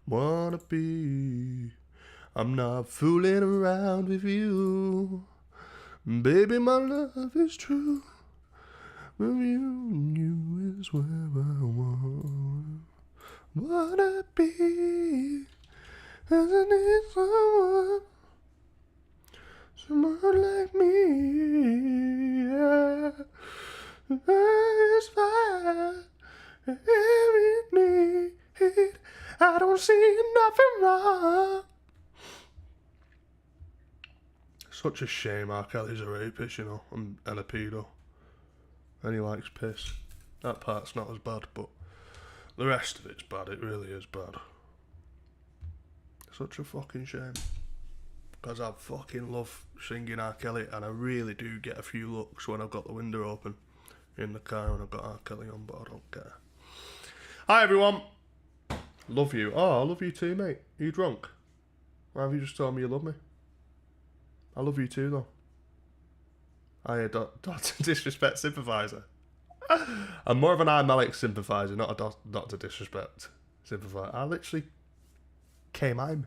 wanna be. I'm not fooling around with you. Baby, my love is true. With you is where I wanna be. I need someone like me. Yeah. It's fine. Every need. I don't see nothing wrong. Such a shame R. Kelly's a rapist, you know, and a pedo. And he likes piss. That part's not as bad, but the rest of it's bad. It really is bad. Such a fucking shame. Because I fucking love singing R. Kelly, and I really do get a few looks when I've got the window open in the car and I've got R. Kelly on, but I don't care. Hi everyone. Love you. Oh, I love you too, mate. Are you drunk? Why have you just told me you love me? I love you too, though. I don't disrespect sympathiser. I'm more of an I'm Alex sympathiser, not to disrespect sympathiser. I literally came I'm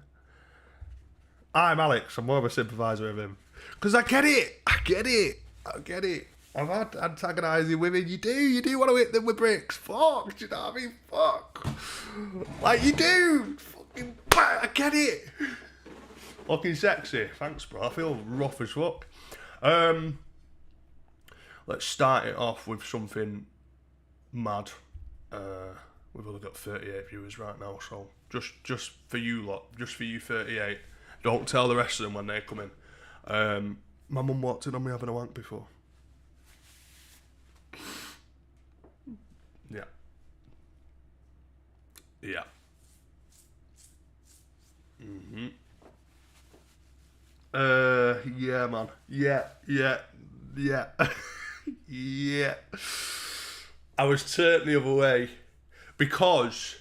Alex. I'm more of a sympathiser of him. Because I get it. I've had antagonising women. You do want to hit them with bricks. Fuck, do you know what I mean? Fuck. Like, you do. Fucking, I get it. Fucking sexy. Thanks, bro. I feel rough as fuck. Let's start it off with something mad. We've only got 38 viewers right now, so just for you lot, just for you 38. Don't tell the rest of them when they come in. My mum walked in on me having a wank before. Yeah. Yeah. Yeah, man. Yeah. Yeah. I was turned the other way because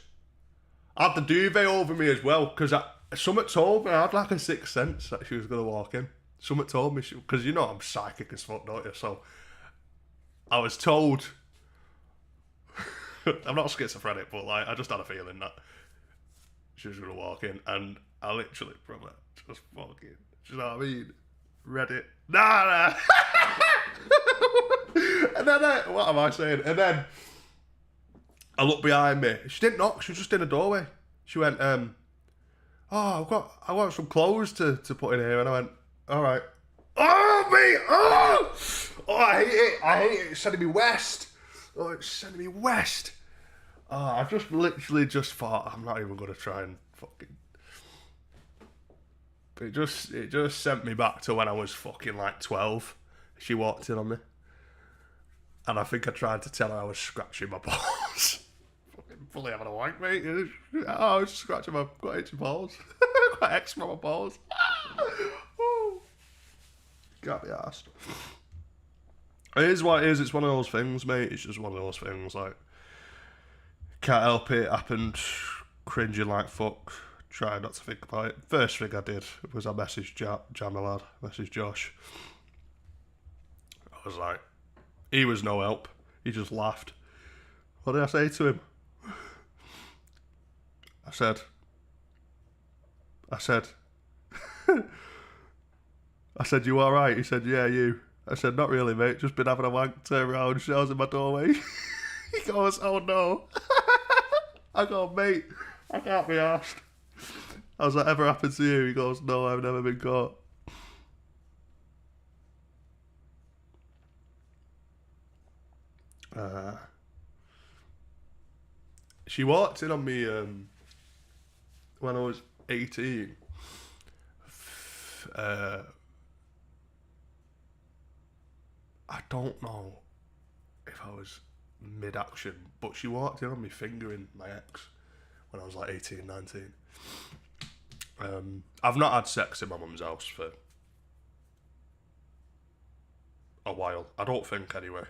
I had the duvet over me as well, because someone told me, I had like a sixth sense that she was going to walk in. Someone told me, because you know I'm psychic as fuck, don't you? So I was told, I'm not schizophrenic, but like I just had a feeling that she was going to walk in, and I literally probably just fucking, do you know what I mean? Read it. Nah. And then, what am I saying? And then I looked behind me. She didn't knock. She was just in the doorway. She went, "Oh, I got some clothes to put in here." And I went, "All right." Oh, me! Oh, I hate it. It's sending me west. Oh, it's sending me west. Oh, I just literally just thought I'm not even gonna try and fucking. It just sent me back to when I was fucking like 12. She walked in on me, and I think I tried to tell her I was scratching my balls. Fucking fully having a wank, mate. Oh, I was scratching my got itchy balls. Got X from my balls. Can't be arsed. It is what it is. It's one of those things, mate. It's just one of those things. Like, can't help it. Happened. Cringing like fuck. Trying not to think about it. First thing I did was I messaged Jamalad, messaged Josh. I was like, he was no help. He just laughed. What did I say to him? I said, you alright? He said, yeah, you. I said, not really, mate. Just been having a wank, turn around, shows in my doorway. He goes, oh no. I go, mate, I can't be arsed. Has that ever happened to you? He goes, no, I've never been caught. She walked in on me when I was 18. I don't know if I was mid-action, but she walked in on me fingering my ex when I was like 18, 19. I've not had sex in my mum's house for a while. I don't think, anyway.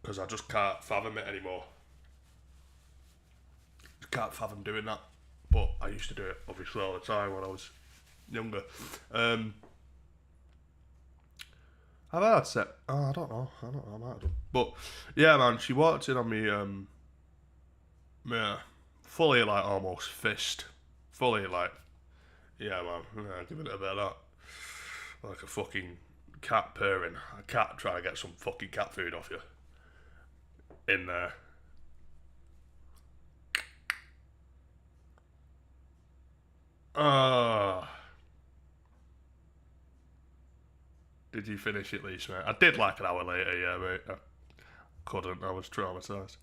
Because I just can't fathom it anymore. Can't fathom doing that. But I used to do it, obviously, all the time when I was younger. Have I had sex? Oh, I don't know. I might have done. But, yeah, man, she walked in on me, yeah, fully like almost fist. Fully like, yeah man, yeah, give it a bit of that. Like a fucking cat purring. A cat trying to get some fucking cat food off you. In there. Ah. Did you finish at least, mate? I did like an hour later, yeah, mate. I couldn't. I was traumatised.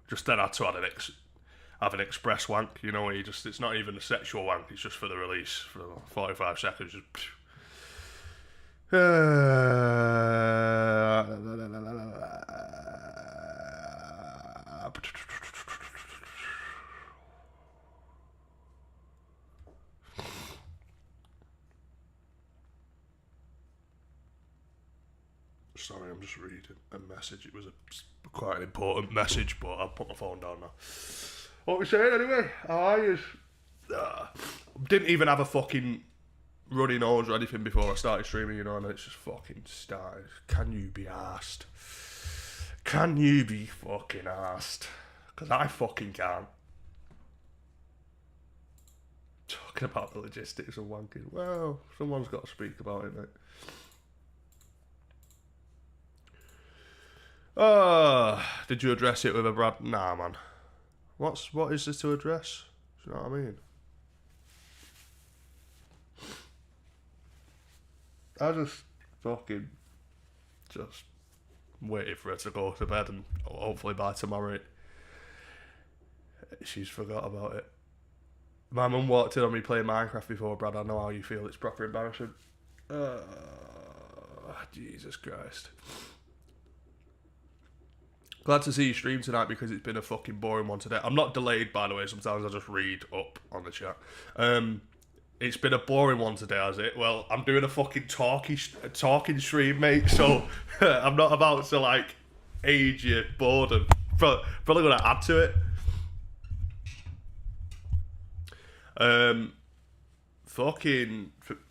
Just then I had to have an express wank, you know, where you just, it's not even a sexual wank, it's just for the release for 45 seconds. Just. Sorry, I'm just reading a message. It was quite an important message, but I'll put my phone down now. What were we saying anyway? Didn't even have a fucking runny nose or anything before I started streaming, you know, and it's just fucking started. Can you be arsed? Can you be fucking arsed? Because I fucking can't. Talking about the logistics of wanking. Well, someone's got to speak about it, mate. Did you address it with a Brad? Nah, man. What is this to address? Do you know what I mean? I just fucking just waited for her to go to bed, and hopefully by tomorrow she's forgot about it. My mum walked in on me playing Minecraft before, Brad. I know how you feel. It's proper embarrassing. Jesus Christ. Glad to see you stream tonight because it's been a fucking boring one today. I'm not delayed, by the way. Sometimes I just read up on the chat. It's been a boring one today, has it? Well, I'm doing a fucking talking stream, mate. So I'm not about to like age your boredom. Probably gonna add to it.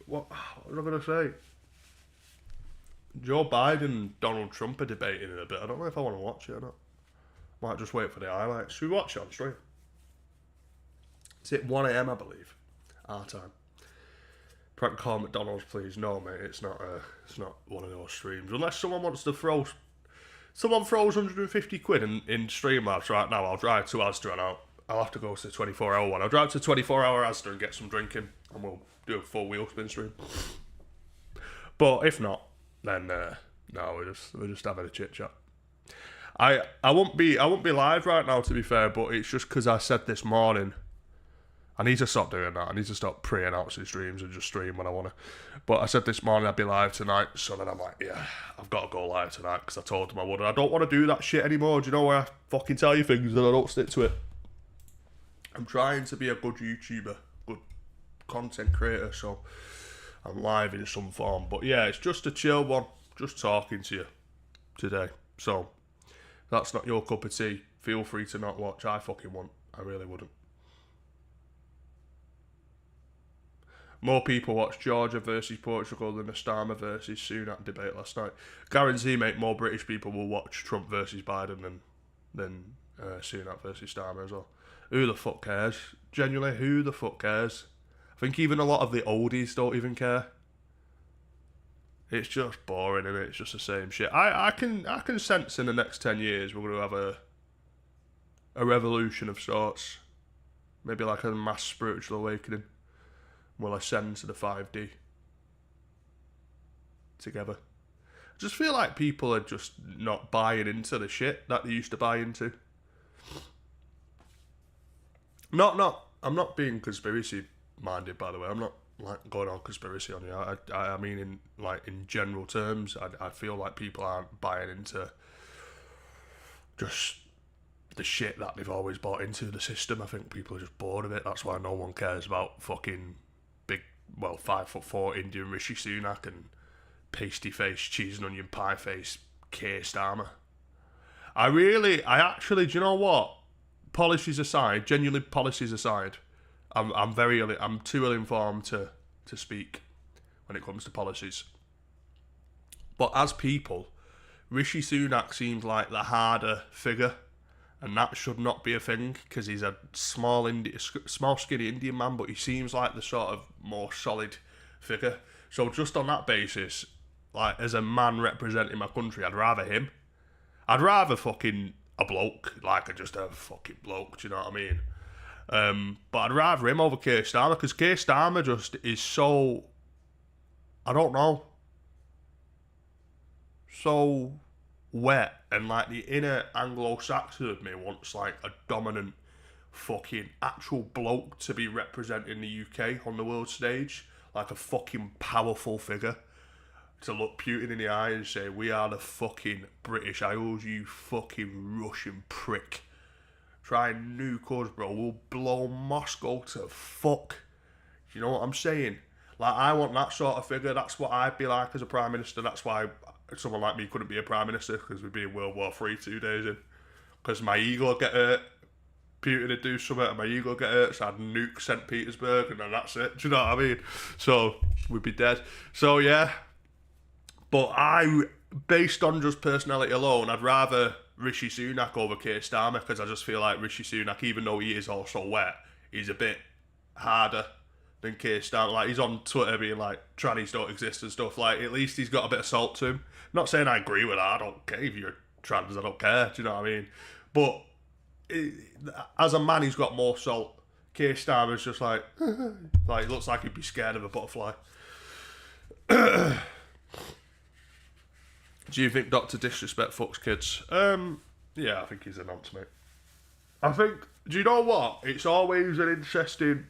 What was I gonna say? Joe Biden and Donald Trump are debating in a bit. I don't know if I want to watch it or not. Might just wait for the highlights. Should we watch it on stream? It's at 1 AM, I believe. Our time. Prank call McDonald's, please. No, mate, it's not one of those streams. Unless someone wants to someone throws 150 quid in Streamlabs right now, I'll drive to Asda and I'll have to go to the 24-hour one. I'll drive to 24-hour Asda and get some drinking, and we'll do a full wheel spin stream. But if not, then no, we're just having a chit chat. I won't be live right now, to be fair, but it's just because I said this morning I need to stop doing that. I need to stop pre-announcing streams and just stream when I want to. But I said this morning I'd be live tonight, so then I'm like, yeah, I've got to go live tonight because I told them I would. And I don't want to do that shit anymore. Do you know where I fucking tell you things and I don't stick to it? I'm trying to be a good YouTuber, good content creator, so I'm live in some form. But yeah, it's just a chill one, just talking to you today. So if that's not your cup of tea, feel free to not watch. I fucking won't. I really wouldn't. More people watched Georgia versus Portugal than the Starmer versus Sunak debate last night. Guarantee, mate, more British people will watch Trump versus Biden than Sunak versus Starmer as well. Who the fuck cares? Genuinely, who the fuck cares? I think even a lot of the oldies don't even care. It's just boring, isn't it? It's just the same shit. I can sense in the next 10 years we're going to have a revolution of sorts. Maybe like a mass spiritual awakening. We'll ascend to the 5D together. I just feel like people are just not buying into the shit that they used to buy into. I'm not being conspiracy minded, by the way. I'm not like going on conspiracy on you. I mean in general terms, I feel like people aren't buying into just the shit that they've always bought into, the system. I think people are just bored of it. That's why no one cares about fucking 5'4" Indian Rishi Sunak and pasty face, cheese and onion pie face Keir Starmer. I actually, do you know what? Policies aside, genuinely policies aside, I'm too ill informed to speak when it comes to policies. But as people, Rishi Sunak seems like the harder figure and that should not be a thing because he's a small, skinny Indian man, but he seems like the sort of more solid figure. So just on that basis, like as a man representing my country, I'd rather him. I'd rather fucking a bloke, like just a fucking bloke. Do you know what I mean? But I'd rather him over Keir Starmer because Keir Starmer just is so, I don't know, so wet, and like the inner Anglo-Saxon of me wants like a dominant fucking actual bloke to be representing the UK on the world stage, like a fucking powerful figure to look Putin in the eye and say, we are the fucking British Isles, you fucking Russian prick. Try and nuke us, bro. We'll blow Moscow to fuck. You know what I'm saying? Like, I want that sort of figure. That's what I'd be like as a Prime Minister. That's why someone like me couldn't be a Prime Minister, because we'd be in World War III 2 days in. Because my ego would get hurt. Putin would do something and my ego would get hurt, so I'd nuke St. Petersburg and then that's it. Do you know what I mean? So, we'd be dead. So, yeah. But based on just personality alone, I'd rather Rishi Sunak over Keir Starmer, because I just feel like Rishi Sunak, even though he is also wet, he's a bit harder than Keir Starmer. Like, he's on Twitter being like, trannies don't exist and stuff. Like, at least he's got a bit of salt to him. Not saying I agree with that. I don't care if you're trans. I don't care. Do you know what I mean? But as a man, he's got more salt. Keir Starmer's just like, like, he looks like he'd be scared of a butterfly. Do you think Dr. Disrespect fucks kids? Yeah, I think he's a nonce, mate. I think, do you know what? It's always an interesting...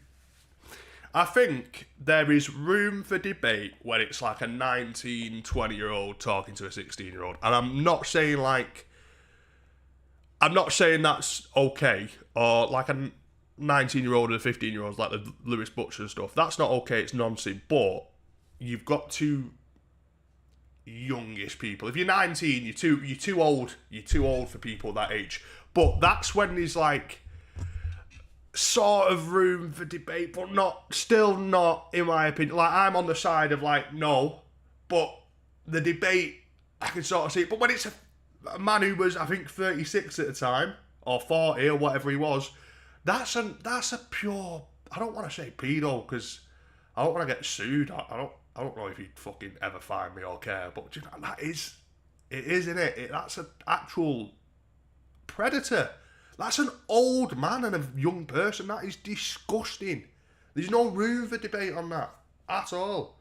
I think there is room for debate when it's like a 19, 20-year-old talking to a 16-year-old. And I'm not saying that's okay, or like a 19-year-old and a 15-year-old, like the Lewis Butcher and stuff. That's not okay, it's nonsense. But you've got to... youngish people. If you're 19, you're too old. You're too old for people that age. But that's when there's like sort of room for debate, but still not, in my opinion. Like, I'm on the side of like, no, but the debate, I can sort of see it. But when it's a man who was, I think, 36 at the time, or 40 or whatever he was, that's a pure, I don't want to say pedo, because I don't want to get sued. I don't know if he'd fucking ever find me or care, but you know, it is, isn't it? That's an actual predator. That's an old man and a young person. That is disgusting. There's no room for debate on that at all.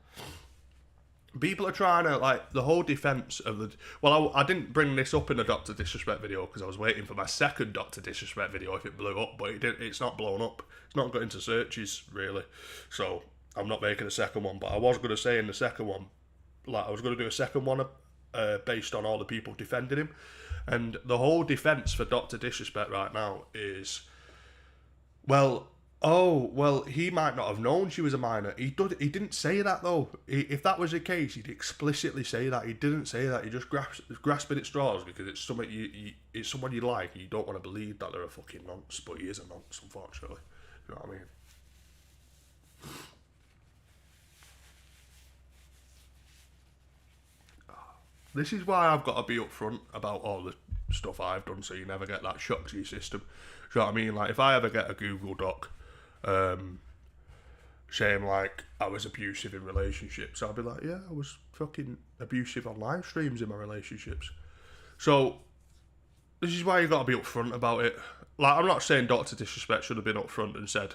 People are trying to, like, the whole defence of the... Well, I didn't bring this up in the Dr. Disrespect video because I was waiting for my second Dr. Disrespect video if it blew up, but it's not blown up. It's not got into searches, really. So... I'm not making a second one, but I was going to say in the second one, like, I was going to do a second one based on all the people defending him. And the whole defence for Dr. Disrespect right now is, he might not have known she was a minor. He didn't say that, though. If that was the case, he'd explicitly say that. He didn't say that. He just grasping at straws because it's something it's someone you like. You don't want to believe that they're a fucking nonce, but he is a nonce, unfortunately. You know what I mean? This is why I've got to be upfront about all the stuff I've done, so you never get that shock to your system. Do you know what I mean? Like, if I ever get a Google Doc saying, like, I was abusive in relationships, I'll be like, yeah, I was fucking abusive on live streams in my relationships. So, this is why you got to be upfront about it. Like, I'm not saying Dr. Disrespect should have been upfront and said,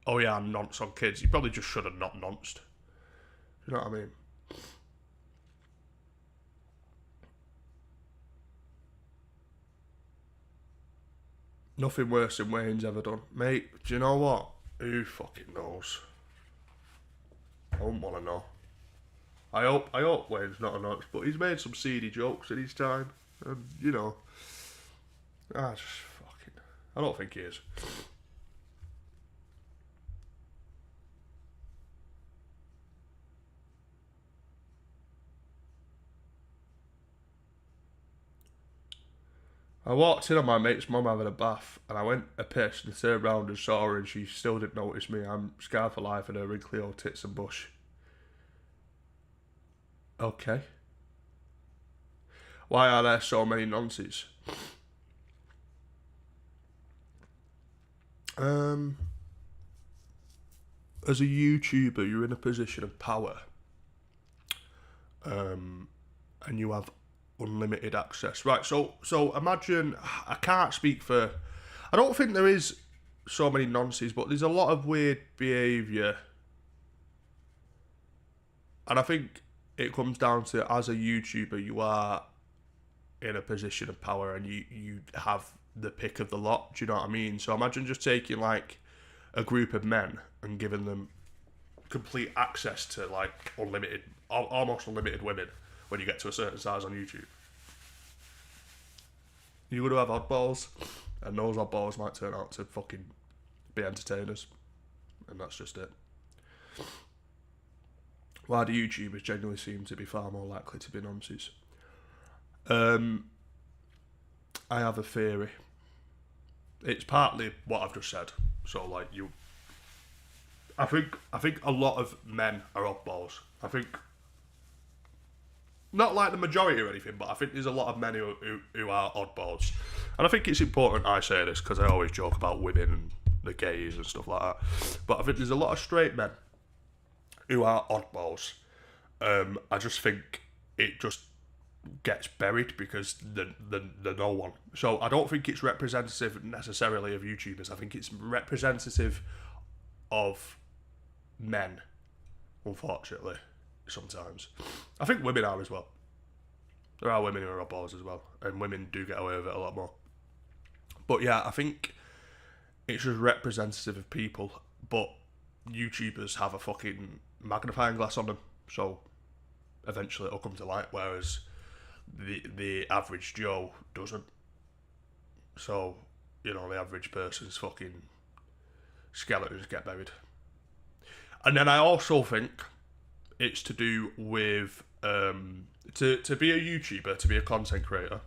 oh yeah, I'm nonce on kids. He probably just should have not nonced. You know what I mean? Nothing worse than Wayne's ever done. Mate, do you know what? Who fucking knows? I don't want to know. I hope Wayne's not a nonce, but he's made some seedy jokes in his time. And, you know, I don't think he is. I walked in on my mate's mum having a bath, and I went a piss and turned round and saw her, and she still didn't notice me. I'm scarred for life and her wrinkly old tits and bush. Okay. Why are there so many nonces? As a YouTuber, you're in a position of power, and you have unlimited access. Right, so imagine, I can't speak for, I don't think there is so many nonsense, but there's a lot of weird behaviour. And I think it comes down to, as a YouTuber, you are in a position of power and you have the pick of the lot. Do you know what I mean? So imagine just taking like a group of men and giving them complete access to like unlimited, almost unlimited women when you get to a certain size on YouTube. You're going to have oddballs, and those oddballs might turn out to fucking be entertainers, and that's just it. Why do YouTubers generally seem to be far more likely to be nonsense? I have a theory. It's partly what I've just said. So like I think a lot of men are oddballs. I think not like the majority or anything, but I think there's a lot of men who are oddballs. And I think it's important I say this because I always joke about women and the gays and stuff like that. But I think there's a lot of straight men who are oddballs. I just think it just gets buried because they're no one. So I don't think it's representative necessarily of YouTubers. I think it's representative of men, unfortunately, sometimes. I think women are as well. There are women who are oddballs as well, and women do get away with it a lot more. But yeah, I think it's just representative of people, but YouTubers have a fucking magnifying glass on them, so eventually it'll come to light, whereas the average Joe doesn't. So, you know, the average person's fucking skeletons get buried. And then I also think it's to do with to be a YouTuber, to be a content creator,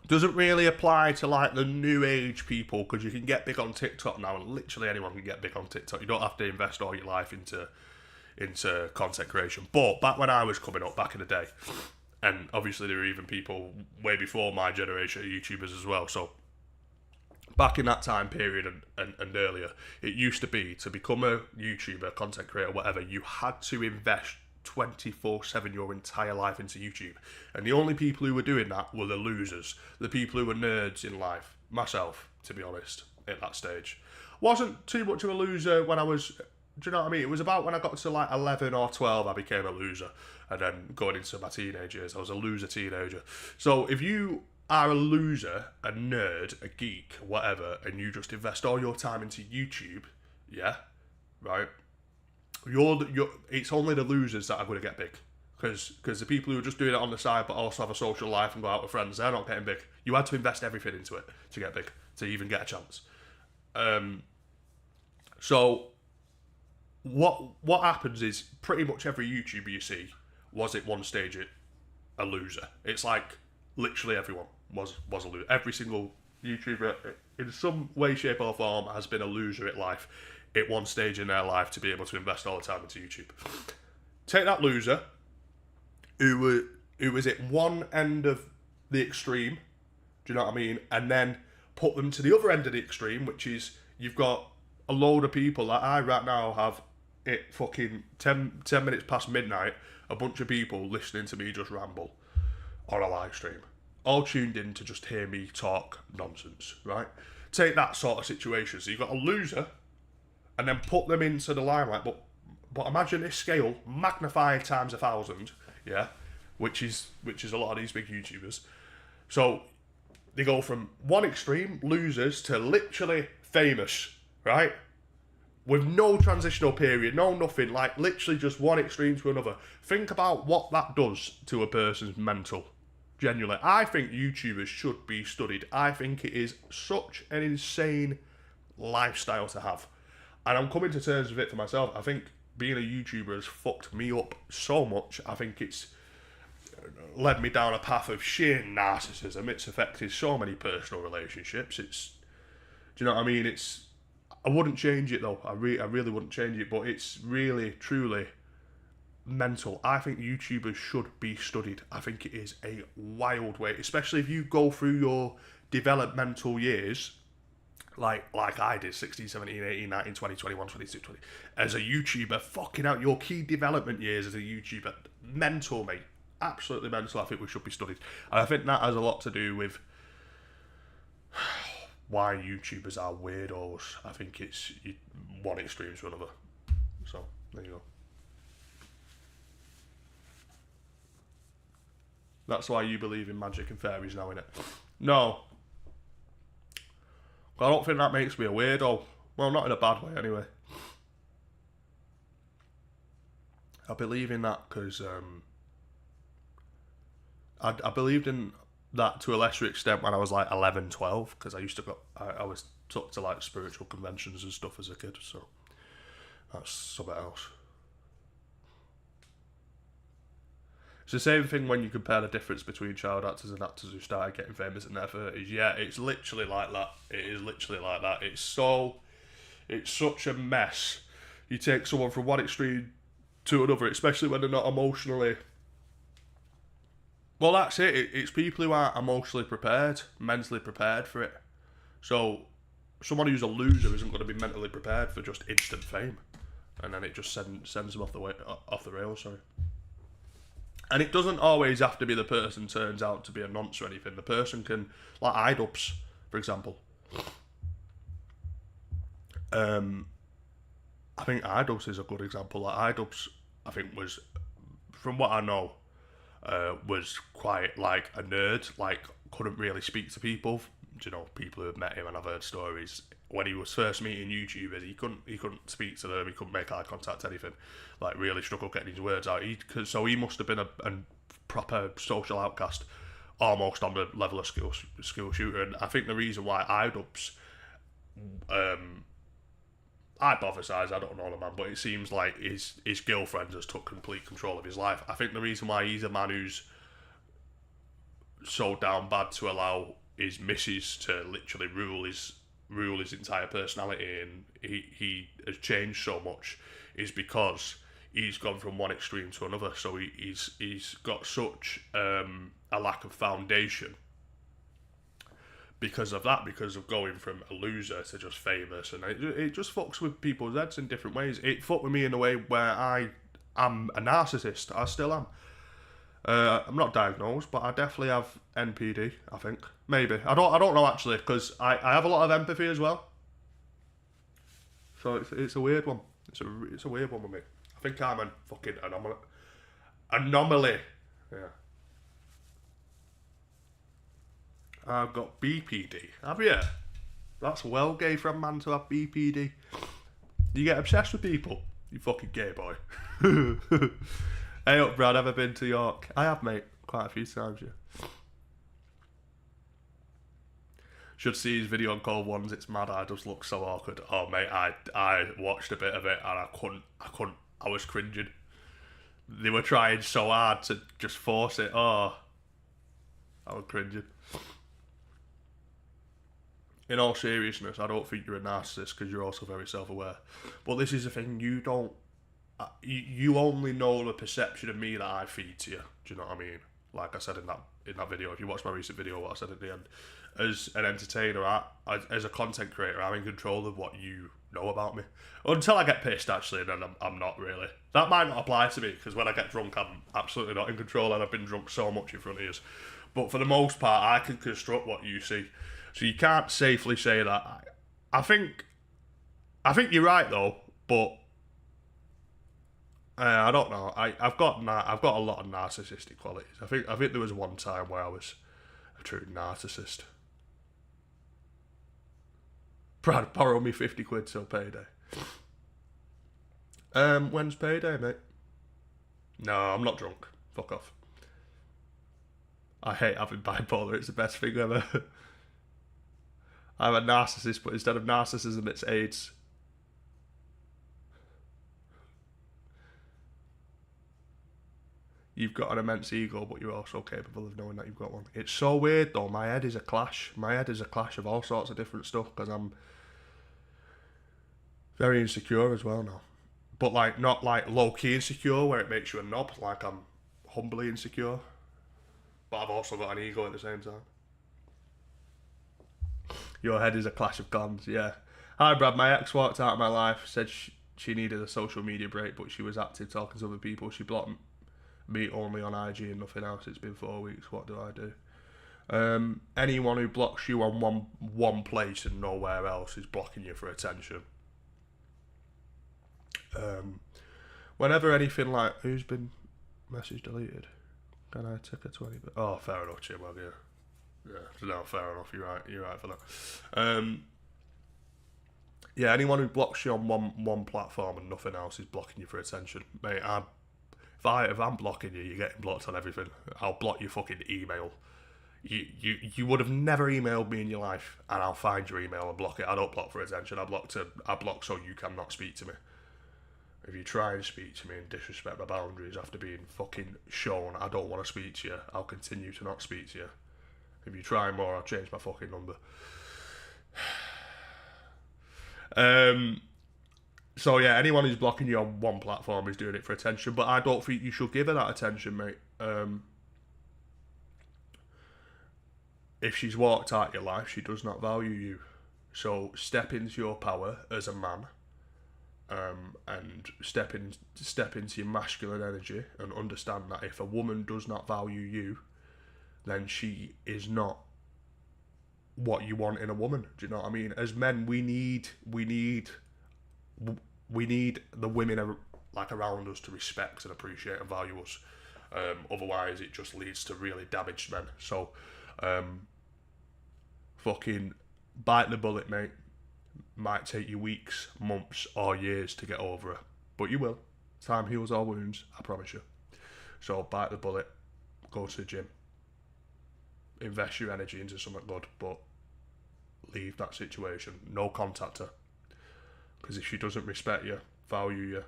doesn't really apply to like the new age people, because you can get big on TikTok now, and literally anyone can get big on TikTok. You don't have to invest all your life into content creation. But back when I was coming up, back in the day, and obviously there were even people way before my generation of YouTubers as well, so back in that time period and earlier, it used to be, to become a YouTuber, content creator, whatever, you had to invest 24/7 your entire life into YouTube. And the only people who were doing that were the losers, the people who were nerds in life. Myself, to be honest, at that stage. Wasn't too much of a loser when I was, do you know what I mean? It was about when I got to like 11 or 12, I became a loser. And then going into my teenage years, I was a loser teenager. So if you are a loser, a nerd, a geek, whatever, and you just invest all your time into YouTube, yeah, right? It's only the losers that are going to get big, because the people who are just doing it on the side but also have a social life and go out with friends, they're not getting big. You had to invest everything into it to get big, to even get a chance. So what happens is pretty much every YouTuber you see was at one stage a loser. It's like literally everyone was a loser. Every single YouTuber in some way, shape or form has been a loser at life at one stage in their life to be able to invest all the time into YouTube. Take that loser who was at one end of the extreme, do you know what I mean? And then put them to the other end of the extreme, which is you've got a load of people that I right now have at fucking 10 minutes past midnight, a bunch of people listening to me just ramble on a live stream, all tuned in to just hear me talk nonsense, right? Take that sort of situation. So you've got a loser, and then put them into the limelight. But imagine this scale magnified times 1,000, yeah, which is a lot of these big YouTubers. So they go from one extreme, losers, to literally famous, right? With no transitional period, no nothing, like literally just one extreme to another. Think about what that does to a person's mental. Genuinely, I think YouTubers should be studied. I think it is such an insane lifestyle to have. And I'm coming to terms with it for myself. I think being a YouTuber has fucked me up so much. I think it's led me down a path of sheer narcissism. It's affected so many personal relationships. Do you know what I mean? I wouldn't change it though. I really wouldn't change it. But it's really, truly mental. I think YouTubers should be studied. I think it is a wild way, especially if you go through your developmental years. like I did 16, 17, 18, 19, 20, 21, 22, 20. As a YouTuber, fucking out your key development years as a YouTuber. Mental, mate. Absolutely mental. I think we should be studied. And I think that has a lot to do with why YouTubers are weirdos. I think it's one extreme to another. So, there you go. That's why you believe in magic and fairies now, innit? No. I don't think that makes me a weirdo. Well, not in a bad way, anyway. I believe in that because I believed in that to a lesser extent when I was like 11, 12, because I was took to like spiritual conventions and stuff as a kid, so that's something else. It's the same thing when you compare the difference between child actors and actors who started getting famous in their 30s. Yeah, it's literally like that. It is literally like that. It's such a mess. You take someone from one extreme to another, especially when they're not emotionally... Well, that's it. It's people who aren't emotionally prepared, mentally prepared for it. So, someone who's a loser isn't going to be mentally prepared for just instant fame. And then it just sends them off the rails, sorry. And it doesn't always have to be the person turns out to be a nonce or anything. The person can, like iDubbbz, for example. I think iDubbbz is a good example. Like iDubbbz, I think was, from what I know, was quite like a nerd. Like couldn't really speak to people. You know, people who have met him, and I've heard stories. When he was first meeting YouTubers, he couldn't speak to them. He couldn't make eye contact, anything. Like really struggled getting his words out. So he must have been a proper social outcast, almost on the level of school shooter. And I think the reason why iDubbbz, I hypothesise, I don't know the man, but it seems like his girlfriend has took complete control of his life. I think the reason why he's a man who's so down bad to allow his missus to literally rule his entire personality, and he has changed so much, is because he's gone from one extreme to another. So he's got such a lack of foundation because of that, because of going from a loser to just famous, and it just fucks with people's heads in different ways. It fucked with me in a way where I am a narcissist. I still am. I'm not diagnosed, but I definitely have NPD, I think. Maybe. I don't know actually, because I have a lot of empathy as well. So it's a weird one. It's a weird one with me. I think I'm a fucking anomaly. Yeah. I've got BPD. Have you? That's well gay for a man to have BPD. You get obsessed with people, you fucking gay boy. Hey up, Brad, ever been to York? I have, mate. Quite a few times, yeah. Should see his video on Cold Ones, it's mad, I just look so awkward. Oh, mate, I watched a bit of it and I couldn't, I was cringing. They were trying so hard to just force it. Oh, I was cringing. In all seriousness, I don't think you're a narcissist because you're also very self-aware. But this is the thing, you only know the perception of me that I feed to you. Do you know what I mean? Like I said in that video, if you watch my recent video, what I said at the end, as an entertainer, as a content creator, I'm in control of what you know about me. Until I get pissed, actually, then I'm not really. That might not apply to me, because when I get drunk, I'm absolutely not in control, and I've been drunk so much in front of you. But for the most part, I can construct what you see. So you can't safely say that. I think you're right, though, but I don't know. I've got a lot of narcissistic qualities. I think there was one time where I was a true narcissist. Brad, borrow me 50 quid till payday. When's payday, mate? No, I'm not drunk. Fuck off. I hate having bipolar. It's the best thing ever. I'm a narcissist, but instead of narcissism, it's AIDS. You've got an immense ego, but you're also capable of knowing that you've got one. It's so weird, though. My head is a clash. My head is a clash of all sorts of different stuff, because I'm very insecure as well now. But, like, not, like, low-key insecure, where it makes you a knob. Like, I'm humbly insecure. But I've also got an ego at the same time. Your head is a clash of clans, yeah. Hi, Brad. My ex walked out of my life, said she needed a social media break, but she was active talking to other people. She blocked me only on IG and nothing else. It's been 4 weeks. What do I do? Anyone who blocks you on one place and nowhere else is blocking you for attention. Whenever anything like, who's been message deleted? Can I take a 20? Oh, fair enough, Chibwag, yeah. Yeah, no, fair enough, you're right for that. Yeah, anyone who blocks you on one platform and nothing else is blocking you for attention. Mate, if I'm blocking you, you're getting blocked on everything. I'll block your fucking email. You would have never emailed me in your life, and I'll find your email and block it. I don't block for attention. I block so you cannot speak to me. If you try and speak to me and disrespect my boundaries after being fucking shown I don't want to speak to you, I'll continue to not speak to you. If you try more, I'll change my fucking number. So yeah, anyone who's blocking you on one platform is doing it for attention, but I don't think you should give her that attention, mate. If she's walked out your life, she does not value you. So step into your power as a man, and step into your masculine energy and understand that if a woman does not value you, then she is not what you want in a woman. Do you know what I mean? As men, we need the women like around us to respect and appreciate and value us. Otherwise, it just leads to really damaged men. So, fucking bite the bullet, mate. Might take you weeks, months, or years to get over her, but you will. Time heals all wounds, I promise you. So bite the bullet, go to the gym, invest your energy into something good, but leave that situation. No contact her, because if she doesn't respect you, value you,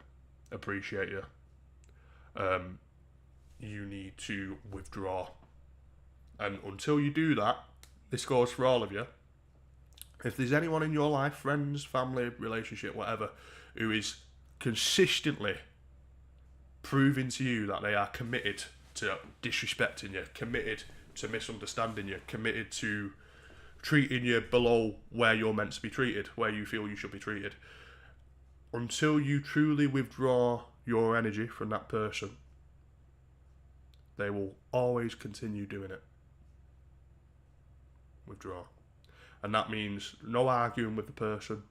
appreciate you, you need to withdraw. And until you do that, this goes for all of you. If there's anyone in your life, friends, family, relationship, whatever, who is consistently proving to you that they are committed to disrespecting you, committed to misunderstanding you, committed to treating you below where you're meant to be treated, where you feel you should be treated, until you truly withdraw your energy from that person, they will always continue doing it. Withdraw. And that means no arguing with the person,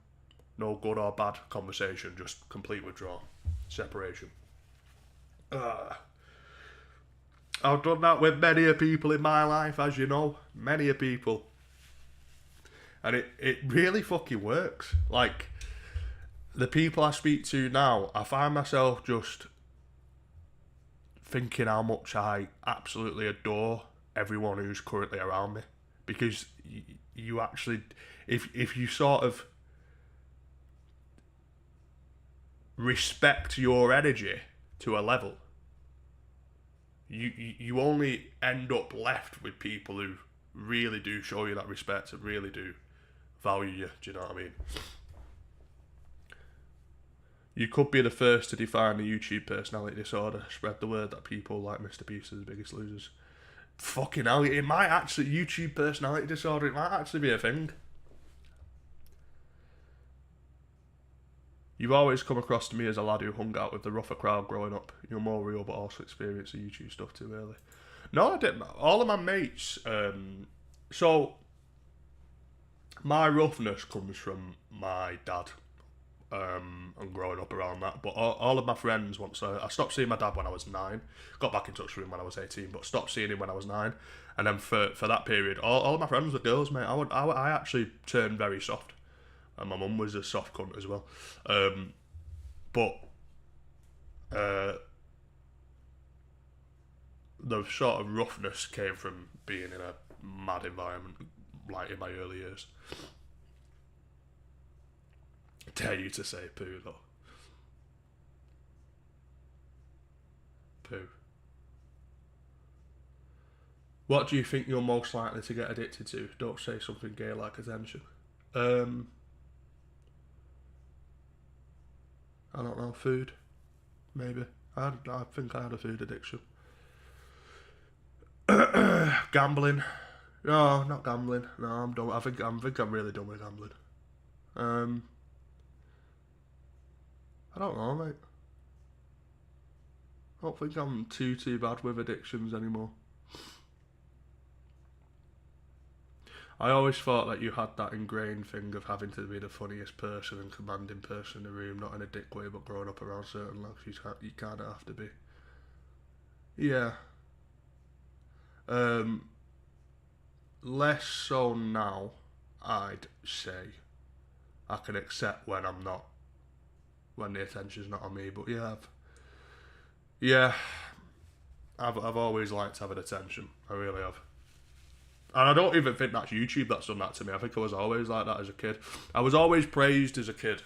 no good or bad conversation, just complete withdrawal, separation. I've done that with many a people in my life, as you know, many a people. And it really fucking works. Like, the people I speak to now, I find myself just thinking how much I absolutely adore everyone who's currently around me. Because you actually, if you sort of respect your energy to a level, you only end up left with people who really do show you that respect and really do value you. Do you know what I mean? You could be the first to define the YouTube personality disorder. Spread the word that people like Mr. Beast are the biggest losers. Fucking hell, it might actually, YouTube personality disorder, it might actually be a thing. You've always come across to me as a lad who hung out with the rougher crowd growing up. You're more real, but also experienced the YouTube stuff too early. No, I didn't. All of my mates, so my roughness comes from my dad, and growing up around that. But all of my friends, once I stopped seeing my dad when I was 9, got back in touch with him when I was 18, but stopped seeing him when I was 9. And then for that period, all of my friends were girls, mate. I actually turned very soft. And my mum was a soft cunt as well. But the sort of roughness came from being in a mad environment, like in my early years. Dare you to say poo, though. Poo. What do you think you're most likely to get addicted to? Don't say something gay like attention. I don't know, food, maybe. I think I had a food addiction. Gambling, No, not gambling. No, I'm done. I think I'm really done with gambling. I don't know, mate. I don't think I'm too bad with addictions anymore. I always thought that you had that ingrained thing of having to be the funniest person and commanding person in the room, not in a dick way, but growing up around certain lads, you kind of have to be. Yeah. Um, Less so now, I'd say. I can accept when I'm not, when the attention's not on me. But yeah, I've always liked having attention. I really have. And I don't even think that's YouTube that's done that to me. I think I was always like that as a kid. I was always praised as a kid.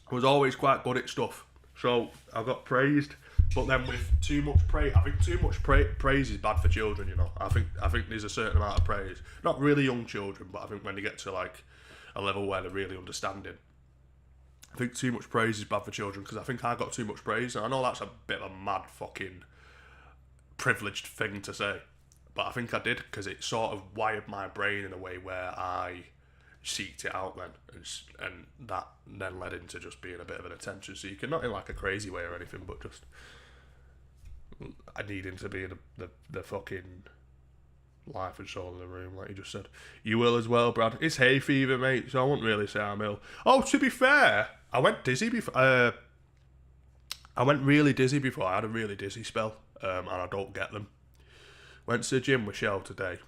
I was always quite good at stuff. So I got praised. But then with too much praise, I think too much praise is bad for children, you know. I think there's a certain amount of praise. Not really young children, but I think when they get to like a level where they're really understanding. I think too much praise is bad for children because I think I got too much praise. And I know that's a bit of a mad fucking privileged thing to say. But I think I did because it sort of wired my brain in a way where I seeked it out then, and that then led into just being a bit of an attention seeker, not in like a crazy way or anything, but just I needing to be the fucking life and soul of the room, like you just said. You will as well, Brad. It's hay fever, mate, so I wouldn't really say I'm ill. Oh, to be fair, I went dizzy before. I went really dizzy before. I had a really dizzy spell, and I don't get them. Went to the gym with Shell today,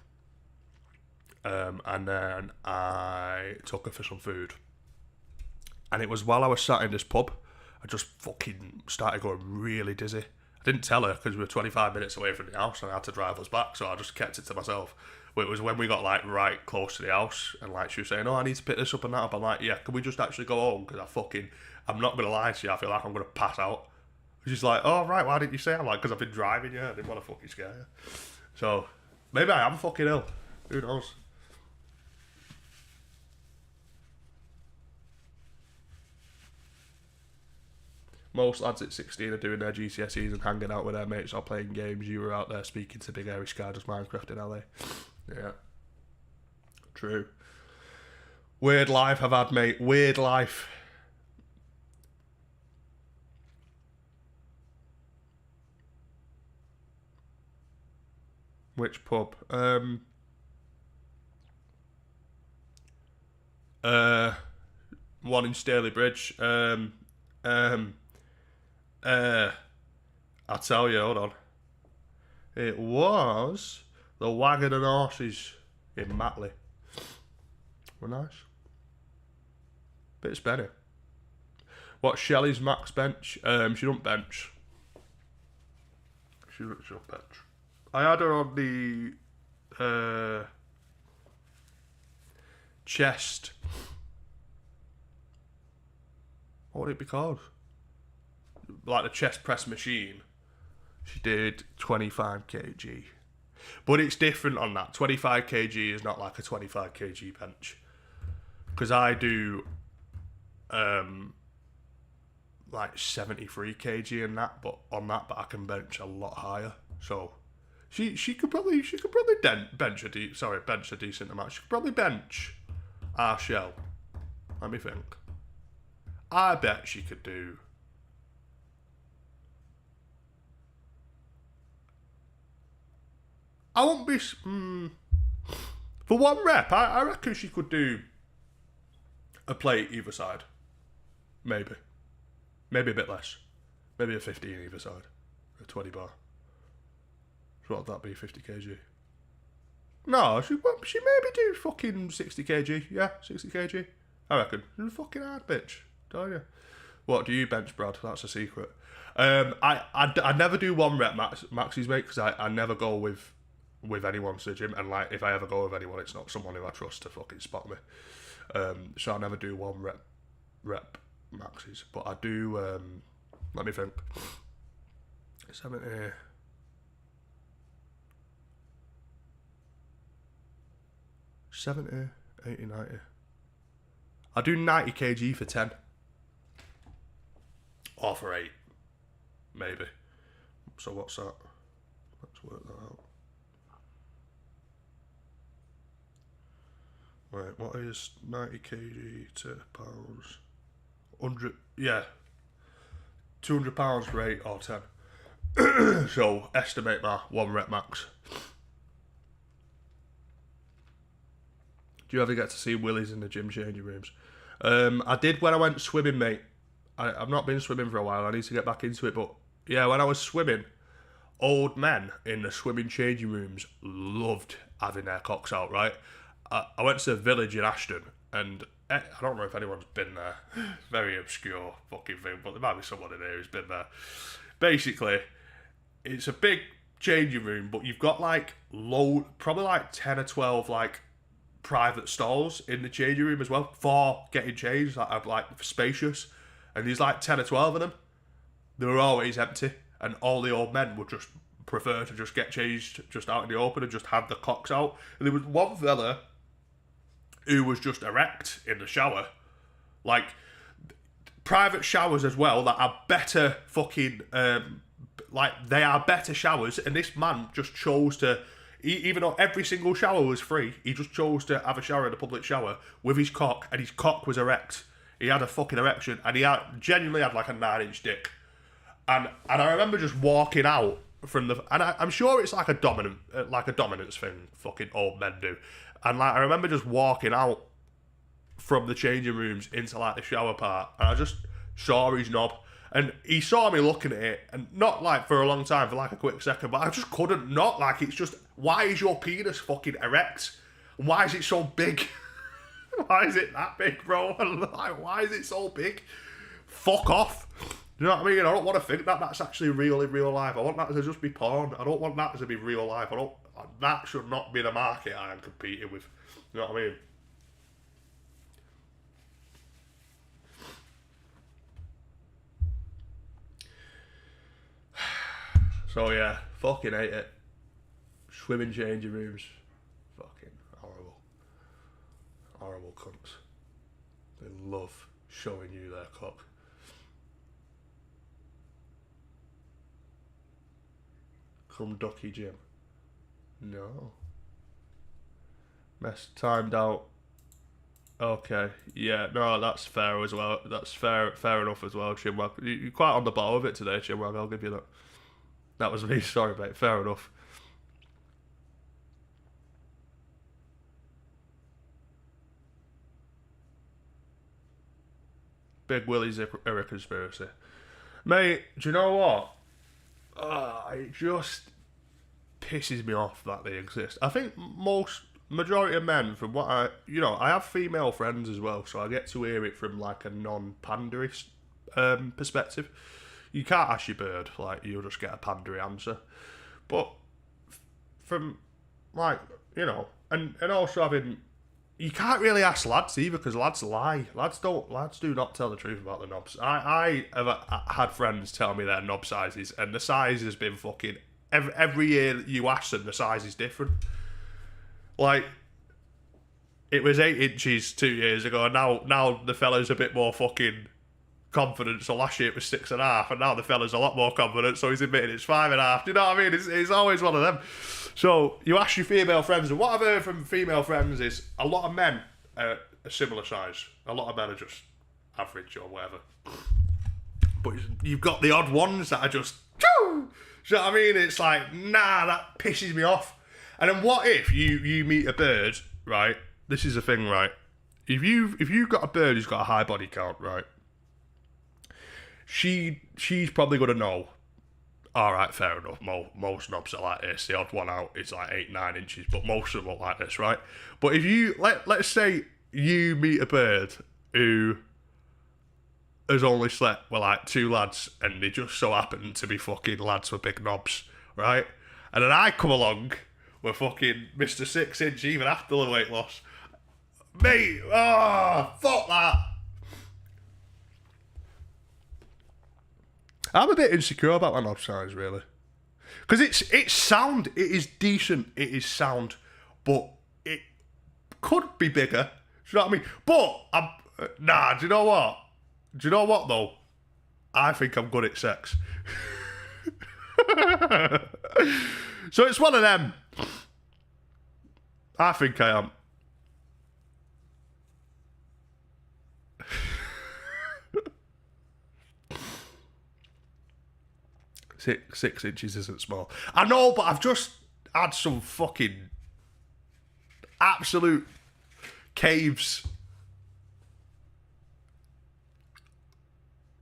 and then I took her for some food. And it was while I was sat in this pub, I just fucking started going really dizzy. I didn't tell her because we were 25 minutes away from the house and I had to drive us back, so I just kept it to myself. But it was when we got like right close to the house and like she was saying, oh, I need to pick this up and that up. I'm like, yeah, can we just actually go home? Because I'm not going to lie to you, I feel like I'm going to pass out. She's like, oh, right, why didn't you say? I'm like, because I've been driving, yeah, I didn't want to fucking scare you. So, maybe I am fucking ill. Who knows? Most lads at 16 are doing their GCSEs and hanging out with their mates or playing games. You were out there speaking to Big Airy Sky does Minecraft in LA. Yeah. True. Weird life I've had, mate. Weird life. Which pub? One in Staley Bridge. I'll tell you, hold on. It was the Wagon and Horses in Matley. Were nice. Bit spenny. What's Shelley's max bench? She don't bench. She don't bench. I had her on the chest. What would it be called? Like the chest press machine. She did 25 kg. But it's different on that. 25 kg is not like a 25 kg bench. Because I do like 73 kg in that, but I can bench a lot higher. So she could probably bench a decent amount. She could probably bench our Shell. Let me think. I bet she could do. I won't be for one rep. I reckon she could do a plate either side. Maybe a bit less. Maybe a 15 either side. A 20 bar. So what would that be? 50 kg. No, she maybe do fucking 60 kg. Yeah, 60 kg. I reckon. She's a fucking hard bitch. Tell you. What do you bench, Brad? That's a secret. I never do one rep maxes, mate, because I never go with anyone to the gym, and like if I ever go with anyone, it's not someone who I trust to fucking spot me. So I never do one rep maxes, but I do. Let me think. 70, 70, 80, 90. I do 90 kg for 10. Or for 8. Maybe. So what's that? Let's work that out. Right, what is 90 kg to pounds? 100, yeah. £200 for 8 or 10. So, estimate my 1 rep max. Do you ever get to see willies in the gym changing rooms? I did when I went swimming, mate. I've not been swimming for a while. I need to get back into it. But yeah, when I was swimming, old men in the swimming changing rooms loved having their cocks out, right? I went to a village in Ashton, and I don't know if anyone's been there. Very obscure fucking thing, but there might be someone in here who's been there. Basically, it's a big changing room, but you've got like probably like 10 or 12 like private stalls in the changing room as well for getting changed that are like spacious, and there's like 10 or 12 of them. They were always empty, and all the old men would just prefer to just get changed just out in the open and just have the cocks out. And there was one fella who was just erect in the shower, like private showers as well that are better fucking like they are better showers, and this man just chose to, even though every single shower was free, he just chose to have a shower in a public shower with his cock, and his cock was erect. He had a fucking erection, and he genuinely had like a 9-inch dick. And I remember just walking out from the, and I'm sure it's like a dominance thing, fucking old men do. And like I remember just walking out from the changing rooms into like the shower part, and I just saw his knob. And he saw me looking at it, and not like for a long time, for like a quick second, but I just couldn't not. Like, it's just, why is your penis fucking erect? Why is it so big? Why is it that big, bro? Like, why is it so big? Fuck off. Do you know what I mean? I don't want to think that that's actually real in real life. I want that to just be porn. I don't want that to be real life. That should not be the market I am competing with. You know what I mean? So yeah, fucking hate it. Swimming changing rooms. Fucking horrible. Horrible cunts. They love showing you their cock. Come Ducky Gym. No. Mess timed out. Okay, yeah, no, that's fair as well. That's fair enough as well, Chinwag. You're quite on the ball of it today, Chinwag, I'll give you that. That was me, sorry mate, fair enough. Big Willie's are a conspiracy. Mate, do you know what? It just pisses me off that they exist. I think majority of men, from what I have female friends as well, so I get to hear it from like a non-panderist perspective. You can't ask your bird, like, you'll just get a pandery answer. But from, like, and also having, you can't really ask lads either, because lads lie. Lads do not tell the truth about the knobs. I have had friends tell me their knob sizes, and the size has been fucking, every year that you ask them, the size is different. Like, it was 8 inches 2 years ago, and now the fella's a bit more fucking confident. So last year it was 6.5, and now the fella's a lot more confident, so he's admitting it's 5.5. Do you know what I mean? It's always one of them. So you ask your female friends, and what I've heard from female friends is a lot of men are a similar size. A lot of men are just average or whatever. But you've got the odd ones that are just, do you know what I mean? It's like, nah, that pisses me off. And then what if you meet a bird, right? This is the thing, right? If you've got a bird who's got a high body count, right? She's probably gonna know. All right, fair enough. Most knobs are like this. The odd one out is like 8-9 inches, but most of them are like this, right? But if you let's say you meet a bird who has only slept with like 2 lads, and they just so happen to be fucking lads with big knobs, right? And then I come along with fucking Mr. 6 inch even after the weight loss, mate. Fuck that. I'm a bit insecure about my knob size, really. Because it's sound, it is decent, it is sound, but it could be bigger. Do you know what I mean? But, do you know what? Do you know what, though? I think I'm good at sex. So it's one of them. I think I am. 6 inches isn't small. I know, but I've just had some fucking absolute caves.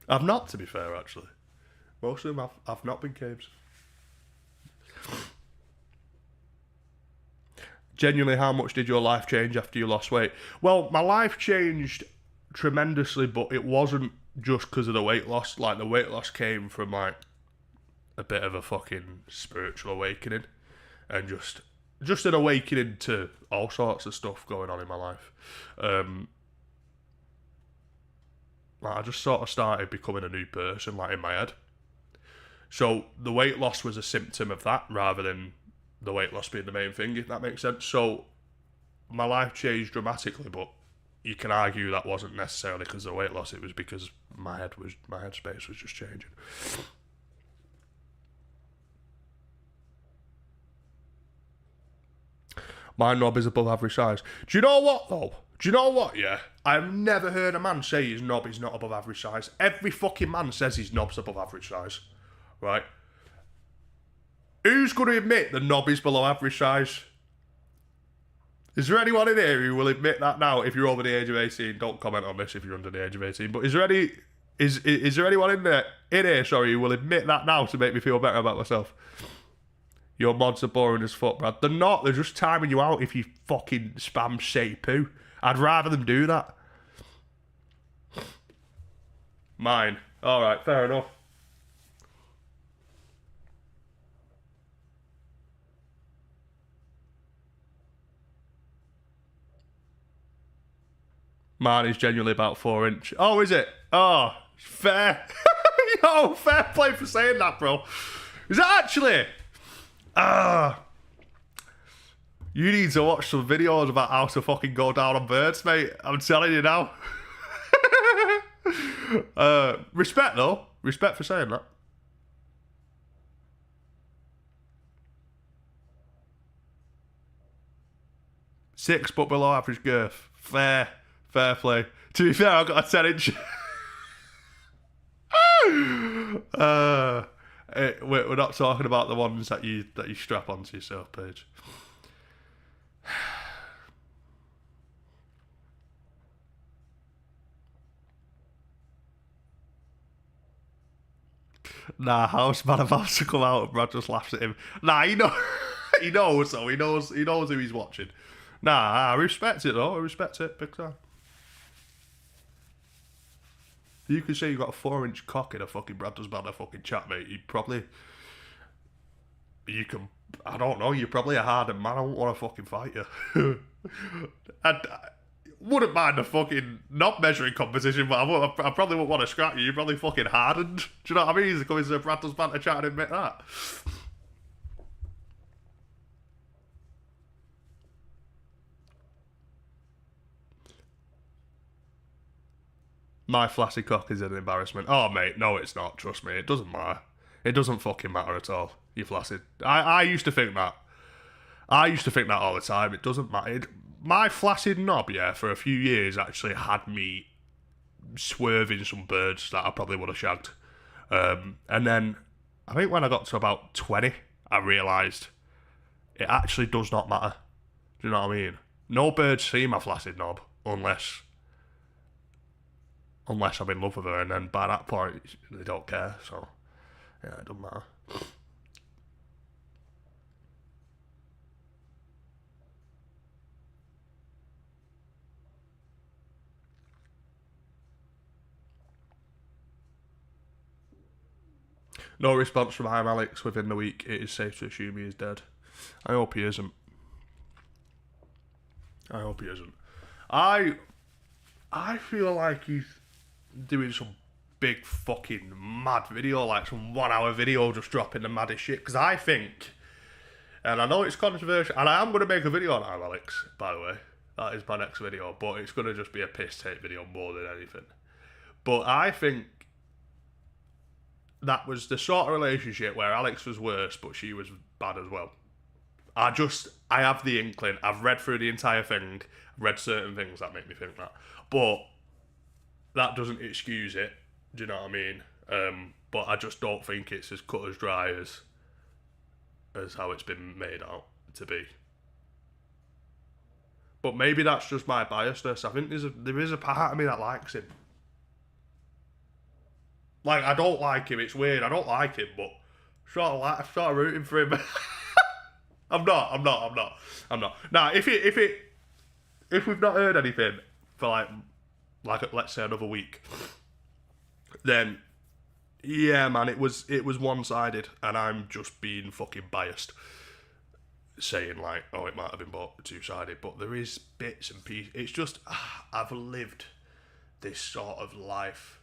I've not, to be fair, actually. Most of them have not been caves. Genuinely, how much did your life change after you lost weight? Well, my life changed tremendously, but it wasn't just because of the weight loss. Like, the weight loss came from, like, a bit of a fucking spiritual awakening. And just an awakening to all sorts of stuff going on in my life. Like, I just sort of started becoming a new person, like, in my head. So the weight loss was a symptom of that, rather than the weight loss being the main thing, if that makes sense. So my life changed dramatically, but you can argue that wasn't necessarily because of the weight loss. It was because my headspace was just changing. My knob is above average size. Do you know what, though? Do you know what, yeah? I've never heard a man say his knob is not above average size. Every fucking man says his knob's above average size. Right? Who's going to admit the knob is below average size? Is there anyone in here who will admit that now? If you're over the age of 18, don't comment on this if you're under the age of 18. But is there anyone in here, who will admit that now to make me feel better about myself? Your mods are boring as fuck, Brad. They're not. They're just timing you out if you fucking spam say poo. I'd rather them do that. Mine. Alright, fair enough. Mine is genuinely about 4 inch. Oh, is it? Oh, fair. Yo, fair play for saying that, bro. Is it actually? You need to watch some videos about how to fucking go down on birds, mate. I'm telling you now. Respect, though. Respect for saying that. Six, but below average girth. Fair play. To be fair, I've got a 10 inch. We're not talking about the ones that you strap onto yourself, Paige. Nah, Houseman about to come out and Brad just laughs at him. Nah, he knows though. He knows who he's watching. Nah, I respect it though. I respect it big time. You can say you got a 4 inch cock in a fucking Brad does bad a fucking chat, mate. I don't know, you're probably a hardened man. I won't want to fucking fight you. I wouldn't mind a fucking knob measuring competition, but I probably wouldn't want to scrap you. You're probably fucking hardened. Do you know what I mean? He's coming to Brad does banter chat and admit that. My flaccid cock is an embarrassment. Oh, mate, no, it's not. Trust me, it doesn't matter. It doesn't fucking matter at all. You're flaccid. I used to think that. I used to think that all the time. It doesn't matter. My flaccid knob, yeah, for a few years actually had me swerving some birds that I probably would have shagged. And then, I think when I got to about 20, I realised it actually does not matter. Do you know what I mean? No birds see my flaccid knob unless I'm in love with her, and then by that point, they don't care, so, yeah, it doesn't matter. No response from I'm Alex within the week. It is safe to assume he is dead. I hope he isn't. I feel like he's doing some big fucking mad video, like some 1 hour video just dropping the maddest shit. Because I think, and I know it's controversial, and I am going to make a video on I'm Alex, by the way. That is my next video, but it's going to just be a piss take video more than anything. But I think that was the sort of relationship where Alex was worse, but she was bad as well. I have the inkling. I've read through the entire thing, read certain things that make me think that. But that doesn't excuse it. Do you know what I mean? but I just don't think it's as cut as dry as how it's been made out to be. But maybe that's just my biasness. I think there is a part of me that likes him. Like, I don't like him. It's weird. I don't like him, but I'm sort of rooting for him. I'm not. Now, if we've not heard anything for like let's say another week, then yeah, man, it was one-sided, and I'm just being fucking biased, saying like, oh, it might have been two-sided, but there is bits and pieces. It's just I've lived this sort of life.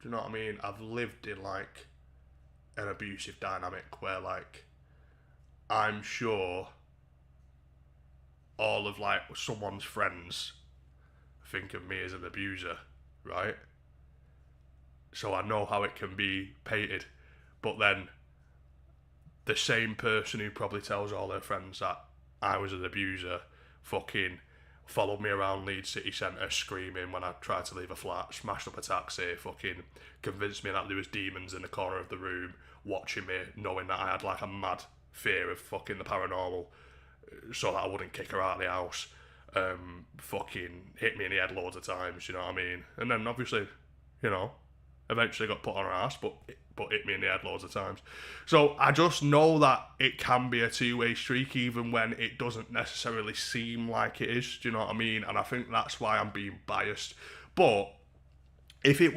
Do you know what I mean? I've lived in like an abusive dynamic where like I'm sure all of like someone's friends think of me as an abuser, right? So I know how it can be painted, but then the same person who probably tells all their friends that I was an abuser fucking followed me around Leeds city centre screaming when I tried to leave a flat, smashed up a taxi, fucking convinced me that there was demons in the corner of the room watching me, knowing that I had like a mad fear of fucking the paranormal, so that I wouldn't kick her out of the house, fucking hit me in the head loads of times, you know what I mean? And then obviously, you know, eventually got put on her ass, but hit me in the head loads of times. So I just know that it can be a two-way streak, even when it doesn't necessarily seem like it is. Do you know what I mean? And I think that's why I'm being biased. But if it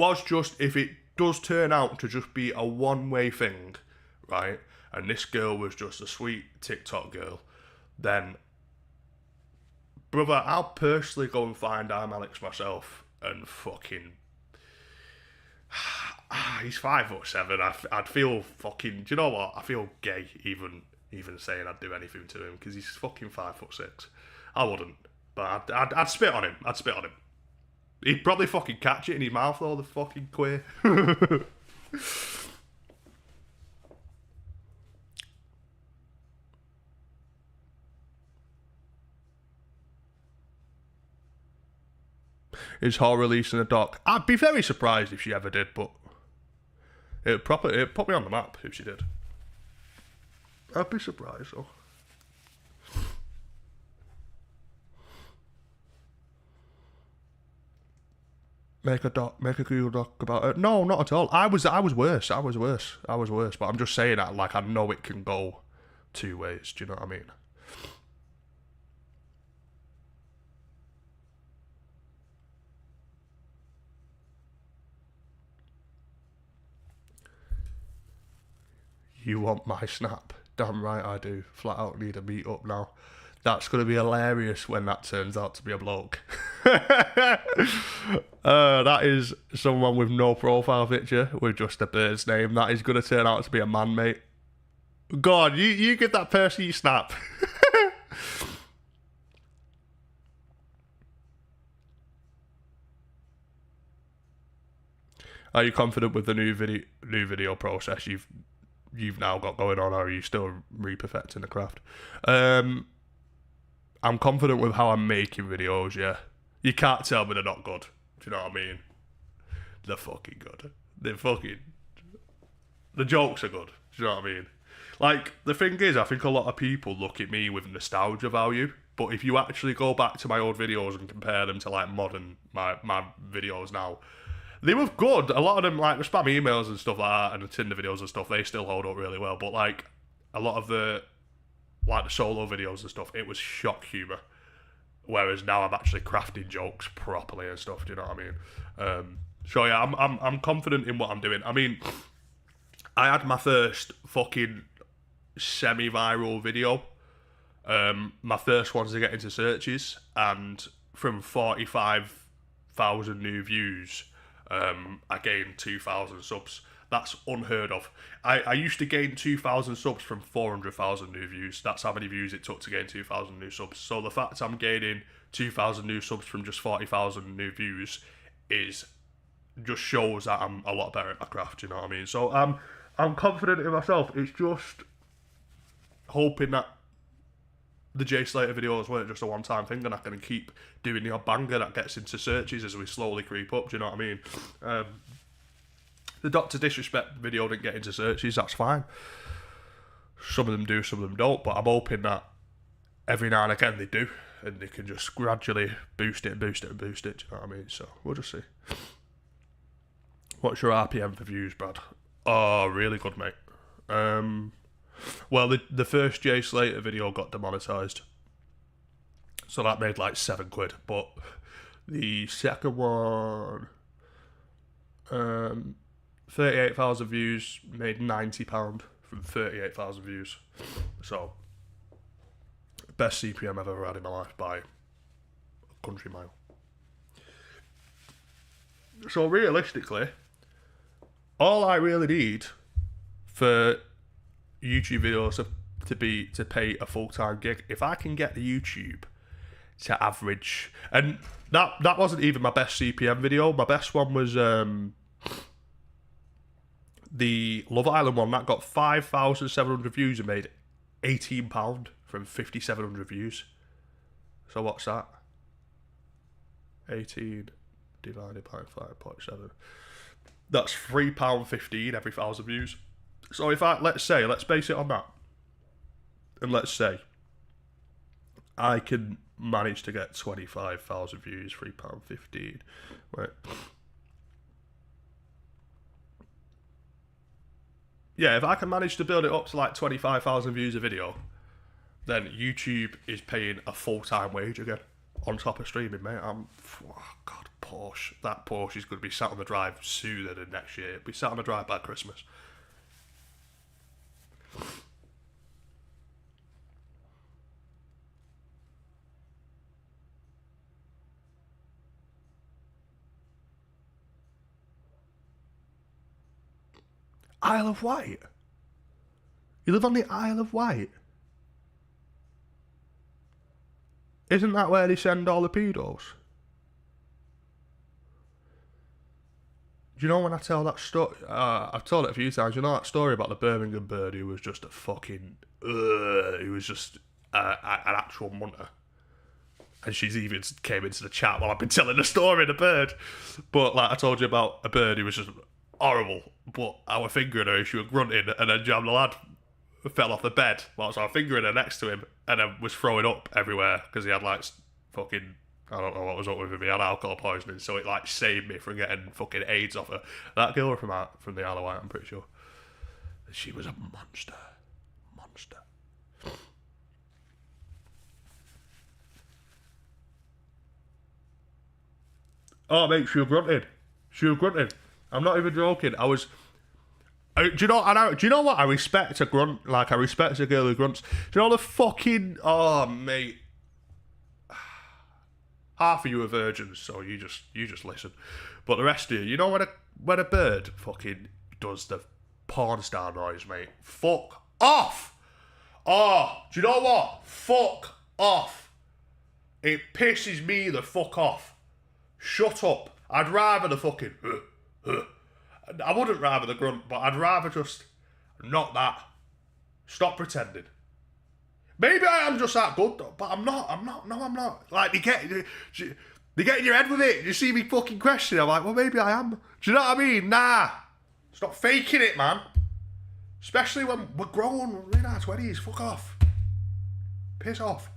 does turn out to just be a one-way thing, right, and this girl was just a sweet TikTok girl, then, brother, I'll personally go and find I'm Alex myself and fucking... He's 5'7". I'd feel fucking... Do you know what? I feel gay even saying I'd do anything to him, because he's fucking 5'6". I wouldn't, but I'd spit on him. He'd probably fucking catch it in his mouth though, the fucking queer. Is Hall releasing a doc? I'd be very surprised if she ever did, but it'd put me on the map if she did. I'd be surprised though. Make a Google doc about it. No, not at all. I was worse. But I'm just saying that like I know it can go two ways. Do you know what I mean? You want my snap? Damn right I do. Flat out need a meet up now. That's going to be hilarious when that turns out to be a bloke. That is someone with no profile picture, with just a bird's name. That is going to turn out to be a man, mate. God, you give that person your snap. Are you confident with the new video process you've now got going on, or are you still re-perfecting the craft? I'm confident with how I'm making videos, yeah. You can't tell me they're not good. Do you know what I mean? They're fucking good. The jokes are good. Do you know what I mean? Like, the thing is, I think a lot of people look at me with nostalgia value, but if you actually go back to my old videos and compare them to, like, my videos now, they were good. A lot of them, like the spam emails and stuff like that, and the Tinder videos and stuff, they still hold up really well. But like a lot of the solo videos and stuff, it was shock humour. Whereas now I'm actually crafting jokes properly and stuff. Do you know what I mean? So yeah, I'm confident in what I'm doing. I mean, I had my first fucking semi-viral video. My first ones to get into searches, and from 45,000 new views. I gained 2,000 subs. That's unheard of. I used to gain 2,000 subs from 400,000 new views. That's how many views it took to gain 2,000 new subs. So the fact I'm gaining 2,000 new subs from just 40,000 new views just shows that I'm a lot better at my craft. You know what I mean? So I'm confident in myself. It's just hoping that the Jay Slater videos weren't just a one-time thing, and I can keep doing the odd banger that gets into searches as we slowly creep up. Do you know what I mean? The Dr. Disrespect video didn't get into searches, that's fine. Some of them do, some of them don't, but I'm hoping that every now and again they do, and they can just gradually boost it and boost it and boost it, do you know what I mean? So, we'll just see. What's your RPM for views, Brad? Oh, really good, mate. Well, the first Jay Slater video got demonetised, so that made like £7, but the second one, 38,000 views, made £90 from 38,000 views. So, best CPM I've ever had in my life by a country mile. So realistically, all I really need for YouTube videos to pay a full-time gig, if I can get the YouTube to average, and that wasn't even my best CPM video. My best one was the Love Island one. That got 5,700 views and made £18 from 5,700 views. So what's that? 18 divided by 5.7. That's £3.15 every 1,000 views. So if let's base it on that, and let's say I can manage to get 25,000 views, £3.15, right? Yeah, if I can manage to build it up to like 25,000 views a video, then YouTube is paying a full-time wage again on top of streaming, mate. God, Porsche. That Porsche is going to be sat on the drive sooner than next year. It'll be sat on the drive by Christmas. Isle of Wight? You live on the Isle of Wight? Isn't that where they send all the pedos? Do you know when I tell that story? I've told it a few times. You know that story about the Birmingham bird who was just a fucking... he was just an actual munter. And she's even came into the chat while I've been telling the story of the bird. But like I told you about a bird who was just horrible. But I was fingering her, she was grunting, and then Jam the lad fell off the bed whilst I was fingering her next to him, and then was throwing up everywhere because he had like fucking... I don't know what was up with him. He had alcohol poisoning, so it like saved me from getting fucking AIDS off her. That girl from the Isle of Wight, I'm pretty sure. She was a monster. Monster. Oh, mate, she was grunting. She was grunting. I'm not even joking. Do you know what? I respect a grunt. Like, I respect a girl who grunts. Do you know the fucking... Oh, mate. Half of you are virgins, so you just listen. But the rest of you know when a bird fucking does the porn star noise, mate? Fuck off! Oh, do you know what? Fuck off. It pisses me the fuck off. Shut up. I'd rather the fucking... I wouldn't rather the grunt, but I'd rather just not that. Stop pretending. Maybe I am just that good, though, but I'm not. No, I'm not. Like, they get in your head with it. You see me fucking question. I'm like, well, maybe I am. Do you know what I mean? Nah. Stop faking it, man. Especially when we're grown, we're in our 20s. Fuck off. Piss off.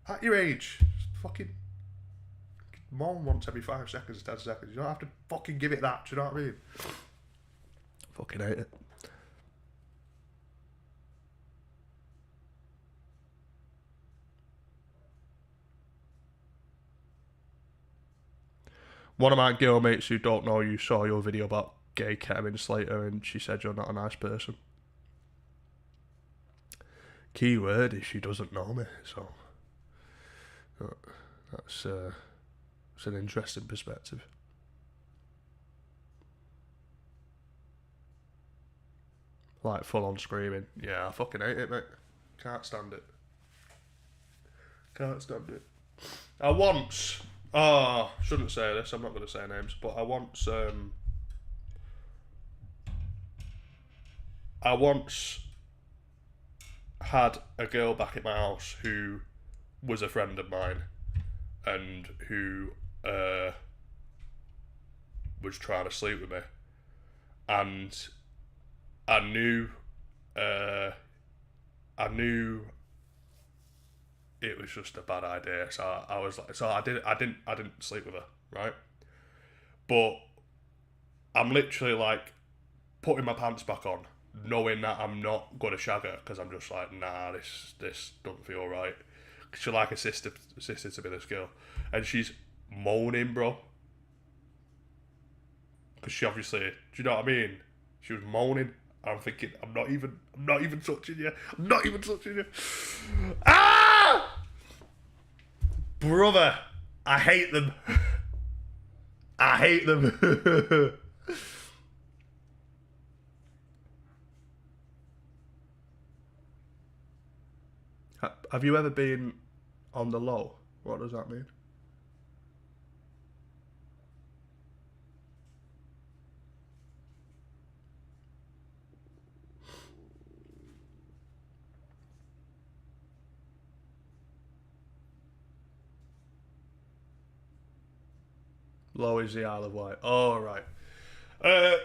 At your age, fucking moan once every 5 seconds, 10 seconds. You don't have to fucking give it that. Do you know what I mean? Fucking hate it. One of my girl mates who don't know you saw your video about gay ketamine Slater, and she said you're not a nice person. Key word is she doesn't know me, so that's an interesting perspective. Like full on screaming. Yeah, I fucking hate it, mate. Can't stand it. Can't stand it. I once... Oh, shouldn't say this, I'm not going to say names, but I once had a girl back at my house who was a friend of mine, and who was trying to sleep with me, and I knew it was just a bad idea. So I was like, so I didn't sleep with her, right? But I'm literally like putting my pants back on, knowing that I'm not going to shag her, because I'm just like, nah, this doesn't feel right. She's like a sister to be this girl, and she's moaning, bro. Because she obviously, do you know what I mean? She was moaning. I'm thinking, I'm not even touching you. I'm not even touching you. Ah! Brother, I hate them. I hate them. Have you ever been on the low? What does that mean? Low is the Isle of Wight. Oh, right.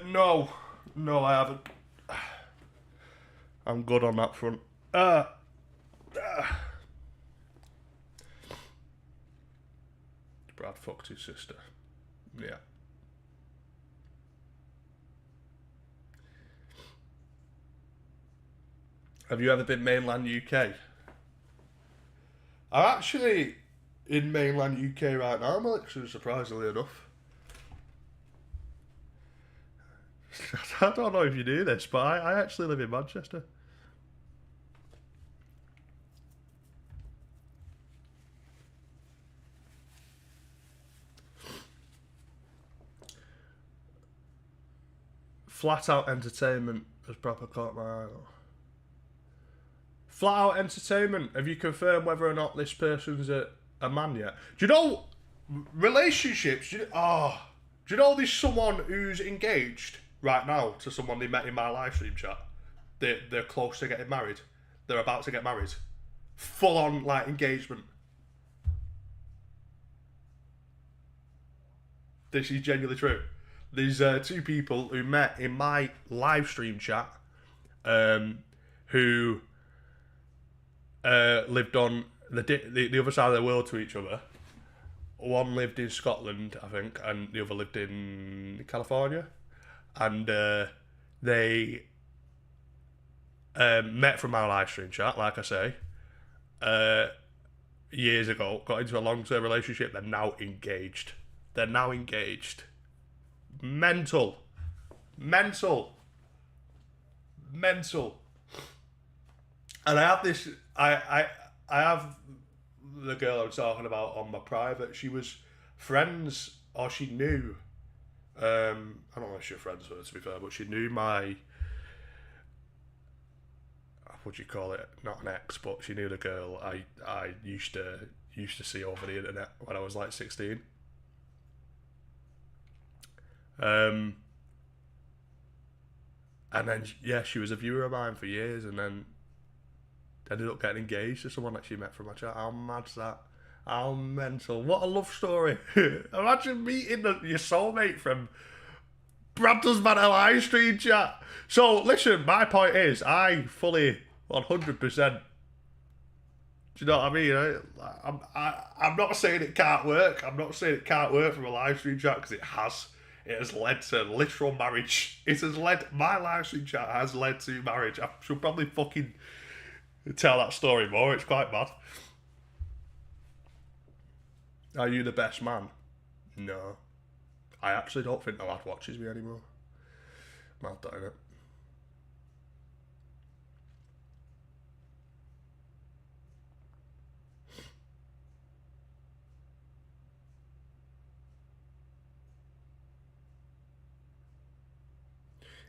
No. No, I haven't. I'm good on that front. Brad fucked his sister. Yeah. Have you ever been mainland UK? I'm actually in mainland UK right now, Alex, surprisingly enough. I don't know if you do this, but I actually live in Manchester. Flat Out Entertainment has proper caught my eye. Flat Out Entertainment, have you confirmed whether or not this person's a man yet? Do you know relationships? Do you know there's someone who's engaged right now to someone they met in my live stream chat? They're close to getting married. They're about to get married. Full on like engagement. This is genuinely true. There's two people who met in my live stream chat, who lived on the other side of the world to each other. One lived in Scotland, I think, and the other lived in California. And they met from my live stream chat, like I say, years ago, got into a long-term relationship. They're now engaged. Mental. And I have this. I have the girl I was talking about on my private. She was friends, or she knew. I don't know if she was friends with her, to be fair, but she knew my. What do you call it? Not an ex, but she knew the girl I used to see over the internet when I was like 16. And then she was a viewer of mine for years, and then ended up getting engaged to someone that she met from my chat. How mad's that? How mental! What a love story! Imagine meeting your soulmate from Brandon's Man live stream chat. So listen, my point is, I fully 100%. Do you know what I mean? I'm not saying it can't work. I'm not saying it can't work from a live stream chat, because it has. It has led to literal marriage. My live stream chat has led to marriage. I should probably fucking tell that story more. It's quite bad. Are you the best man? No. I actually don't think the lad watches me anymore. Mad, that, innit?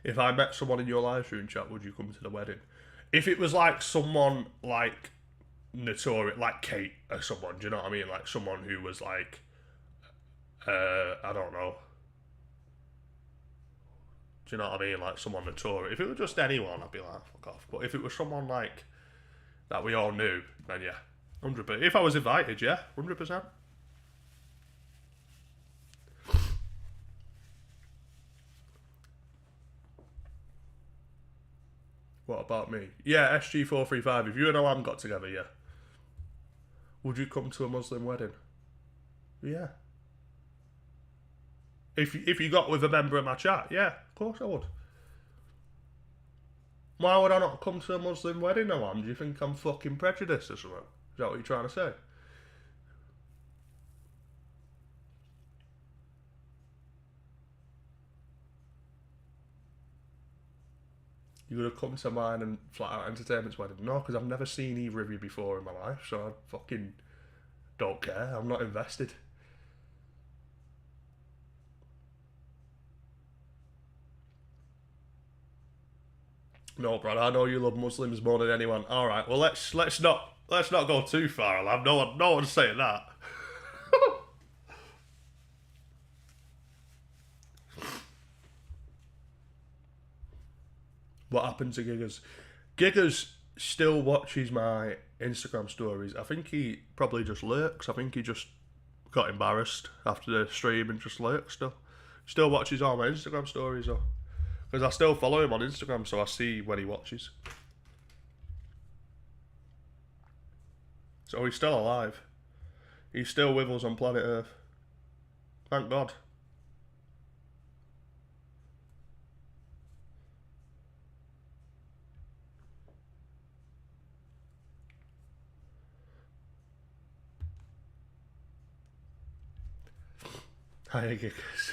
If I met someone in your live stream chat, would you come to the wedding? If it was like someone like notorious, like Kate or someone, do you know what I mean? Like someone who was like, I don't know. Do you know what I mean? Like someone notorious. If it was just anyone, I'd be like, fuck off. But if it was someone like that we all knew, then yeah, 100%. If I was invited, yeah, 100%. What about me? Yeah, SG435. If you and Alam got together, yeah. Would you come to a Muslim wedding? Yeah. If you got with a member of my chat, yeah, of course I would. Why would I not come to a Muslim wedding, Alam? Do you think I'm fucking prejudiced or something? Is that what you're trying to say? You would have come to mine and Flat Out Entertainment's wedding? No, because I've never seen either of you before in my life, so I fucking don't care. I'm not invested. No, Brad, I know you love Muslims more than anyone. All right, well let's not go too far, lad. No one's saying that. What happened to Giggers? Giggers still watches my Instagram stories. I think he probably just lurks. I think he just got embarrassed after the stream and just lurks still. Still watches all my Instagram stories though. Because I still follow him on Instagram, so I see when he watches. So he's still alive. He's still with us on planet Earth. Thank God. Hiya, Giggers.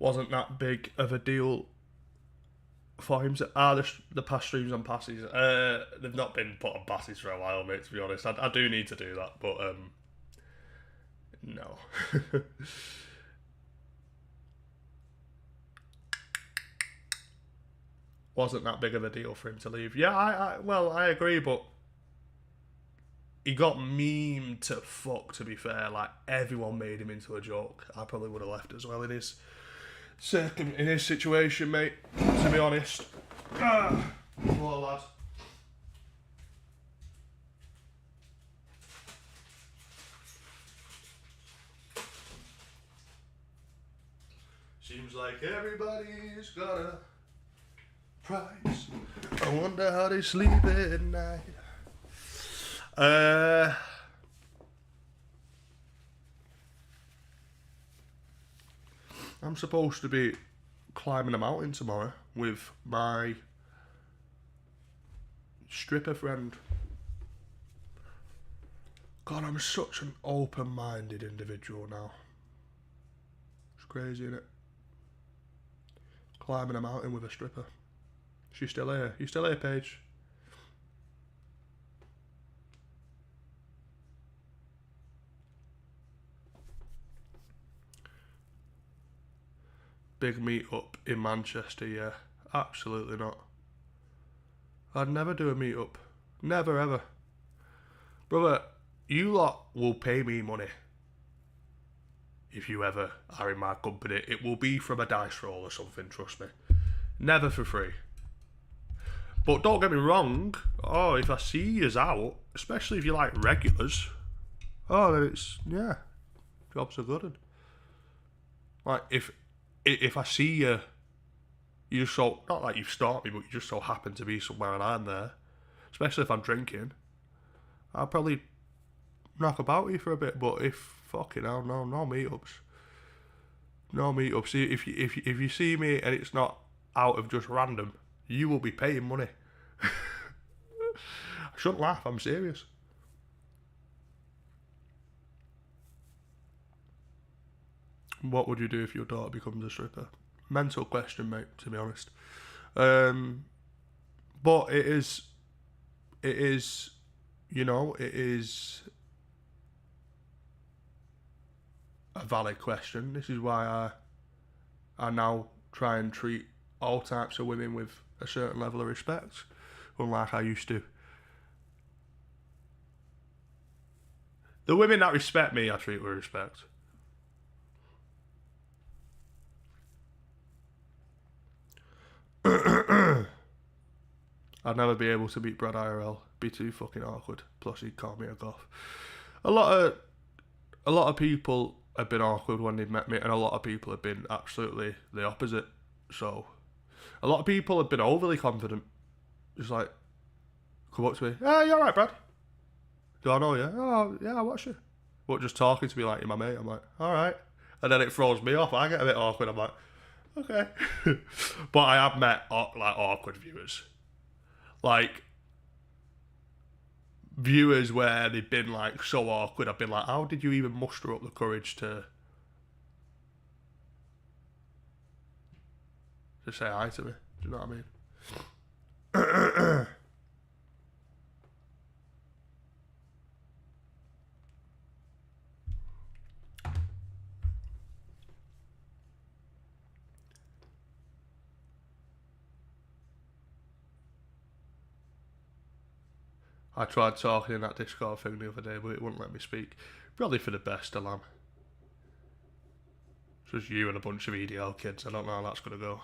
Wasn't that big of a deal for him to... the past streams on passes. They've not been put on passes for a while, mate, to be honest. I do need to do that, but no. Wasn't that big of a deal for him to leave. Yeah, I agree, but he got memed to fuck, to be fair. Like, everyone made him into a joke. I probably would have left as well in his situation, mate, to be honest. Poor lad. Seems like everybody's got a price. I wonder how they sleep at night. I'm supposed to be climbing a mountain tomorrow with my stripper friend. God, I'm such an open-minded individual now. It's crazy, isn't it? Climbing a mountain with a stripper. She's still here. You still here, Paige? Big meet up in Manchester, yeah. Absolutely not. I'd never do a meet up. Never ever. Brother, you lot will pay me money. If you ever are in my company, it will be from a dice roll or something, trust me. Never for free. But don't get me wrong, if I see yous out, especially if you like regulars, then it's, yeah, jobs are good. Like, if I see you, you just so, not like you've stalked me, but you just so happen to be somewhere and I'm there, especially if I'm drinking, I'll probably knock about you for a bit. But if, fucking hell, no meetups. No meetups. If you see me and it's not out of just random, you will be paying money. I shouldn't laugh, I'm serious. What would you do if your daughter becomes a stripper? Mental question, mate, to be honest. But it is, you know, it is a valid question. This is why I now try and treat all types of women with a certain level of respect, unlike I used to. The women that respect me, I treat with respect. I'd never be able to beat Brad IRL. Be too fucking awkward. Plus, he'd call me a goth. A lot of people have been awkward when they've met me, and a lot of people have been absolutely the opposite. So, a lot of people have been overly confident. Just like, come up to me, "Yeah, you alright, Brad? Do I know you? Oh, yeah, I watch you." But just talking to me like you're my mate, I'm like, alright. And then it throws me off. I get a bit awkward. I'm like, okay. But I have met like awkward viewers. Like, viewers where they've been like so awkward. I've been like, how did you even muster up the courage to say hi to me? Do you know what I mean? I tried talking in that Discord thing the other day, but it wouldn't let me speak. Probably for the best, Alan. It's just you and a bunch of EDL kids. I don't know how that's going to go.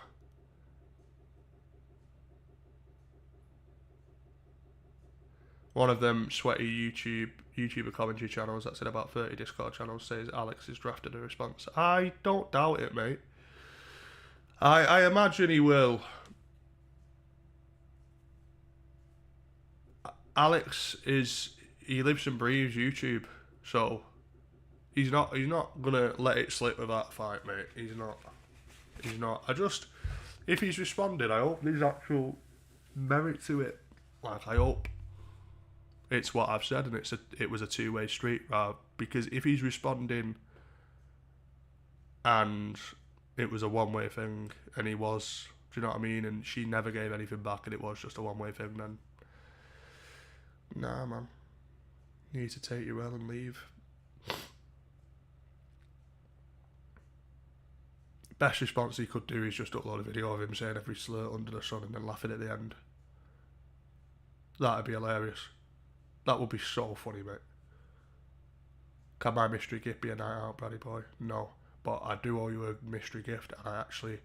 One of them sweaty YouTuber commentary channels that's in about 30 Discord channels says Alex has drafted a response. I don't doubt it, mate. I imagine he will. Alex he lives and breathes YouTube, so he's not gonna let it slip with that fight, mate. He's not. If he's responded, I hope there's actual merit to it. Like, I hope it's what I've said and it was a two-way street, because if he's responding and it was a one-way thing and he was, do you know what I mean, and she never gave anything back and it was just a one-way thing, then nah, man. You need to take your L and leave. Best response he could do is just upload a video of him saying every slur under the sun and then laughing at the end. That'd be hilarious. That would be so funny, mate. Can my mystery gift be a night out, Braddy boy? No. But I do owe you a mystery gift, and I actually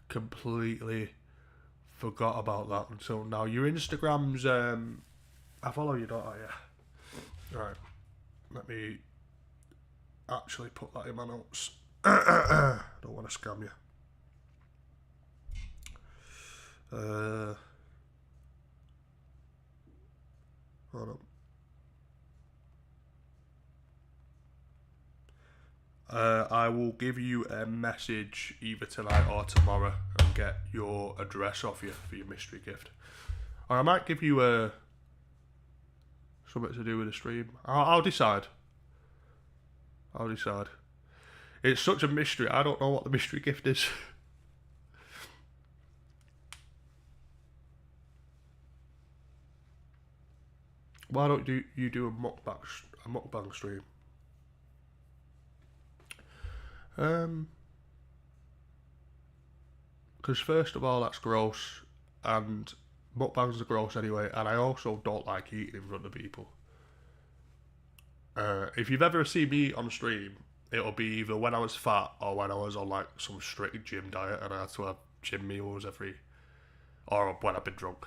completely forgot about that until now. Your Instagram's, I follow you, don't I? Yeah. Right. Let me actually put that in my notes. Don't want to scam you. Hold up. I will give you a message either tonight or tomorrow and get your address off you for your mystery gift. Or I might give you something to do with the stream. I'll decide. It's such a mystery. I don't know what the mystery gift is. Why don't you do a mukbang stream? Because first of all, that's gross, and mukbangs are gross anyway, and I also don't like eating in front of people. If you've ever seen me on stream, it'll be either when I was fat or when I was on like some strict gym diet and I had to have gym meals or when I've been drunk.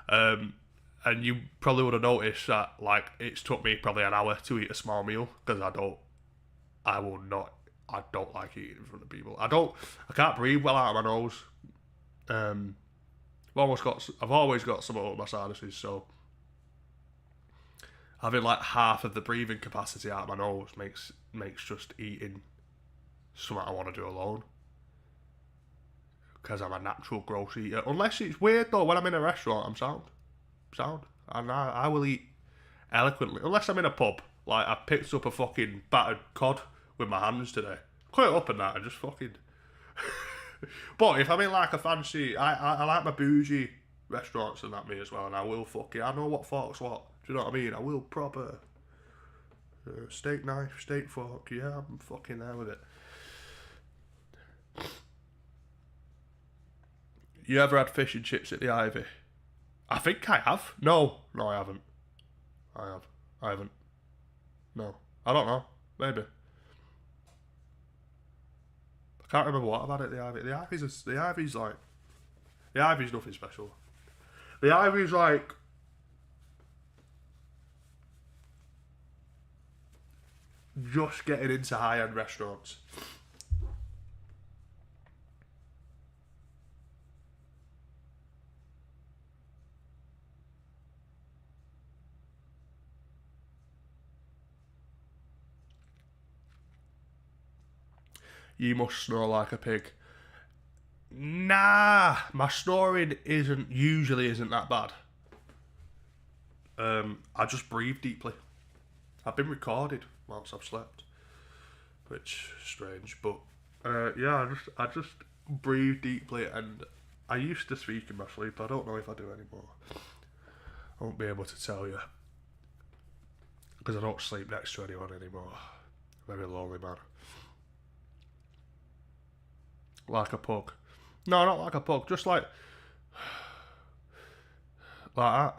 And you probably would have noticed that like it's took me probably an hour to eat a small meal because I don't like eating in front of people. I can't breathe well out of my nose. I've always got some of my sinuses, so having like half of the breathing capacity out of my nose makes just eating something I want to do alone. Because I'm a natural gross eater. Unless it's weird though, when I'm in a restaurant, I'm sound. And I will eat eloquently. Unless I'm in a pub. Like, I picked up a fucking battered cod with my hands today. Cut it up and that, and just fucking... But if I'm in like a fancy... I like my bougie restaurants and that me as well, and I will I know what fork's what. Do you know what I mean? I will proper... steak knife, steak fork, yeah, I'm fucking there with it. You ever had fish and chips at the Ivy? I think I have. No, I haven't. I haven't. No. I don't know. Maybe. I can't remember what I've had at the Ivy. The Ivy's nothing special. The Ivy's like... just getting into high-end restaurants. You must snore like a pig. Nah, my snoring usually isn't that bad. I just breathe deeply. I've been recorded whilst I've slept, which is strange, but yeah, I just breathe deeply, and I used to speak in my sleep. I don't know if I do anymore. I won't be able to tell you because I don't sleep next to anyone anymore. Very lonely man. Like a pug. No, not like a pug. Just like that.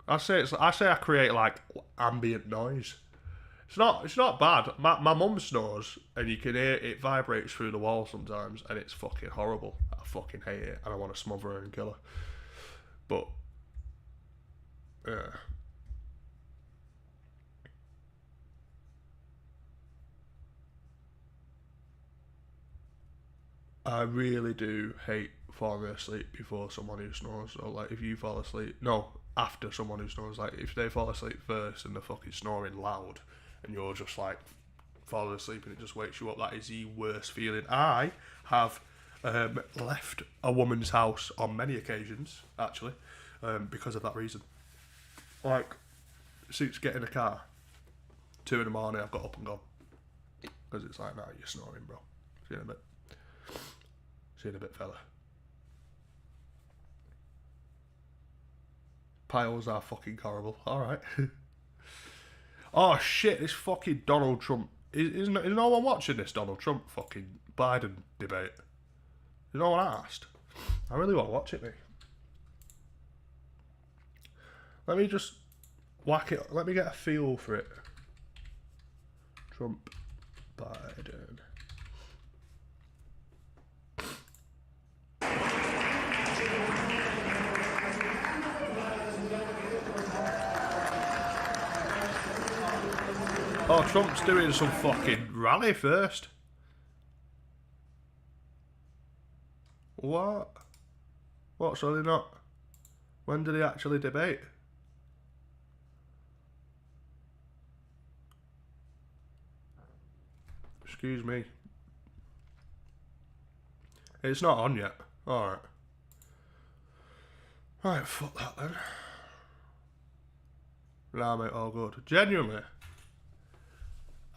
I say I create like ambient noise. It's not bad. My mum snores and you can hear it vibrates through the wall sometimes, and it's fucking horrible. I fucking hate it, and I want to smother her and kill her. But yeah. I really do hate falling asleep before someone who snores. Or like if you fall asleep, no, after someone who snores. Like if they fall asleep first and they're fucking snoring loud, and you're just like falling asleep and it just wakes you up. That is the worst feeling. I have left a woman's house on many occasions, actually, because of that reason. Like since getting a car, 2 in the morning, I've got up and gone because it's like, nah, you're snoring, bro. See you in a bit. See you in a bit, fella. Piles are fucking horrible. Alright. Oh shit, this fucking Donald Trump. Is no one watching this Donald Trump fucking Biden debate? Is no one asked? I really want to watch it, mate. Let me just whack it. Let me get a feel for it. Trump, Biden. Oh, Trump's doing some fucking rally first. What? What, so they're not... When did he actually debate? Excuse me. It's not on yet. Alright. Right, fuck that then. Nah, mate, all good. Genuinely.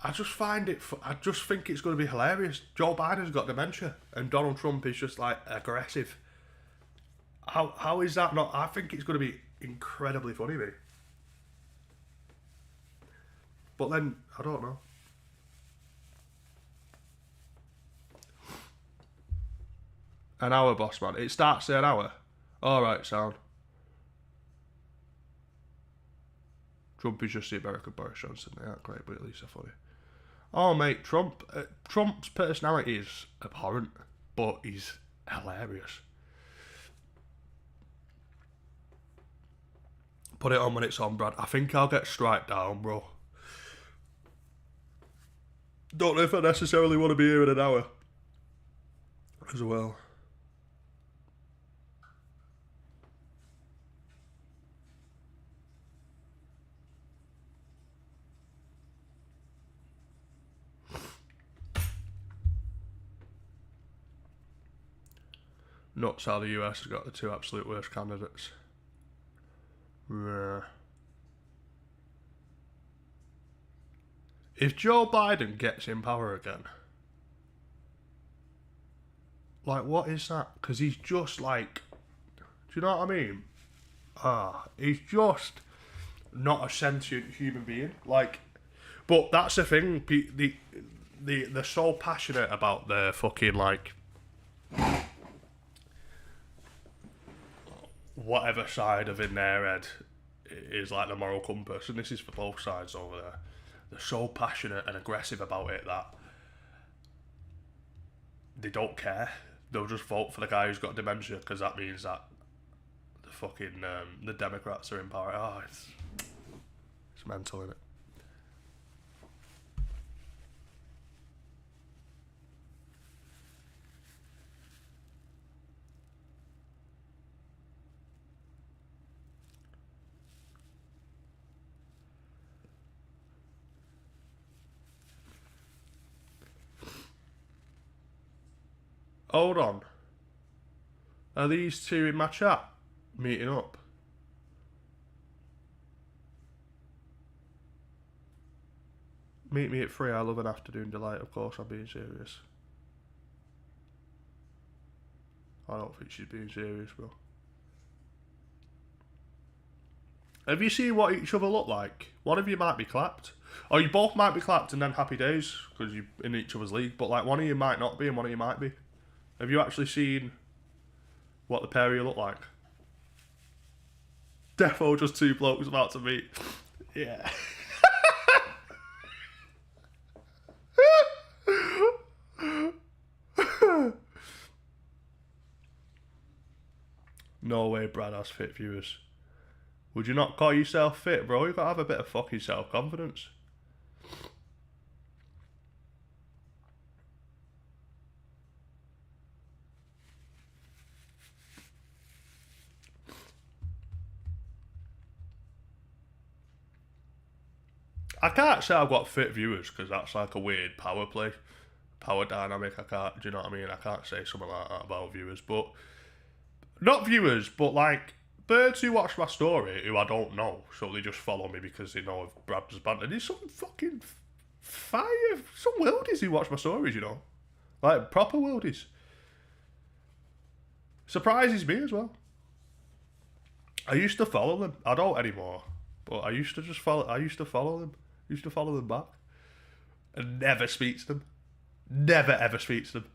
I just think it's going to be hilarious. Joe Biden's got dementia, and Donald Trump is just like aggressive. How is that not? I think it's going to be incredibly funny, mate. But then I don't know. An hour, boss man. It starts at an hour. All right, sound. Trump is just the American Boris Johnson. They aren't great, but at least they're funny. Oh, mate, Trump's personality is abhorrent, but he's hilarious. Put it on when it's on, Brad. I think I'll get strike down, bro. Don't know if I necessarily want to be here in an hour as well. Nuts how the US has got the 2 absolute worst candidates. Yeah. If Joe Biden gets in power again, like, what is that? Because he's just like, do you know what I mean? He's just not a sentient human being. Like, but that's the thing. They're so passionate about their fucking like whatever side of in their head is like the moral compass, and this is for both sides over there. They're so passionate and aggressive about it that they don't care. They'll just vote for the guy who's got dementia because that means that the fucking the Democrats are in power. It's It's mental, innit? Hold on. Are these two in my chat meeting up? Meet me at 3. I love an afternoon delight. Of course, I'm being serious. I don't think she's being serious, bro. Have you seen what each other look like? One of you might be clapped. Or you both might be clapped and then happy days, because you're in each other's league. But like, one of you might not be and one of you might be. Have you actually seen what the pair of you look like? Defo just two blokes about to meet. Yeah. No way Brad has fit viewers. Would you not call yourself fit, bro? You gotta have a bit of fucking self-confidence. I can't say I've got fit viewers because that's like a weird power play, power dynamic. I can't, do you know what I mean? I can't say something like that about viewers, but not viewers, but like birds who watch my story who I don't know, so they just follow me because they know of Brad's banter. There's some fucking fire, some worldies who watch my stories, you know, like proper worldies. Surprises me as well. I used to follow them. I don't anymore, but I used to just follow. I used to follow them. Used to follow them back, and never speak to them. Never ever speak to them.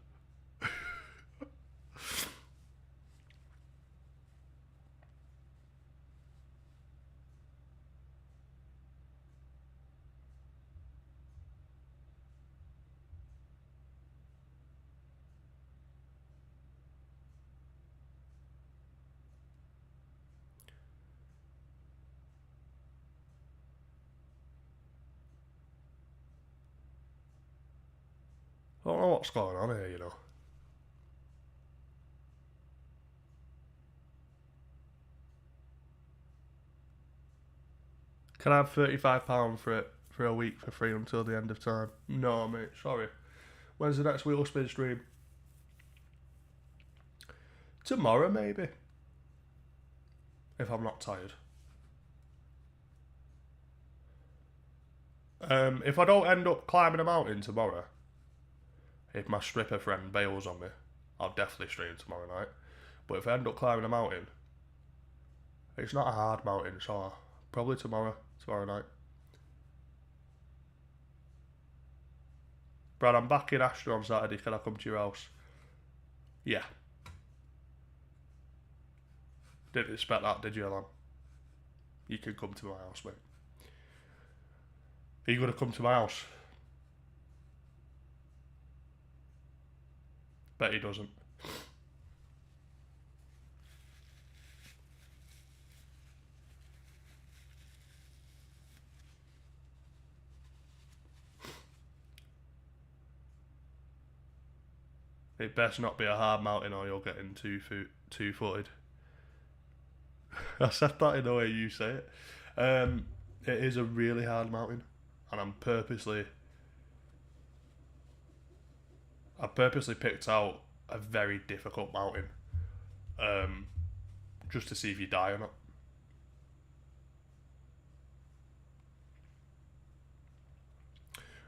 I don't know what's going on here, you know. Can I have £35 for it for a week for free until the end of time? No, mate, sorry. When's the next wheel spin stream? Tomorrow, maybe. If I'm not tired. If I don't end up climbing a mountain tomorrow, if my stripper friend bails on me, I'll definitely stream tomorrow night. But if I end up climbing a mountain, it's not a hard mountain, so probably tomorrow night. Brad, I'm back in Ashton on Saturday. Can I come to your house? Yeah. Didn't expect that, did you, Alan? You can come to my house, mate. Are you going to come to my house? Bet he doesn't. It best not be a hard mountain or you're getting two-footed. I said that in the way you say it. It is a really hard mountain, and I purposely picked out a very difficult mountain, just to see if you die or not.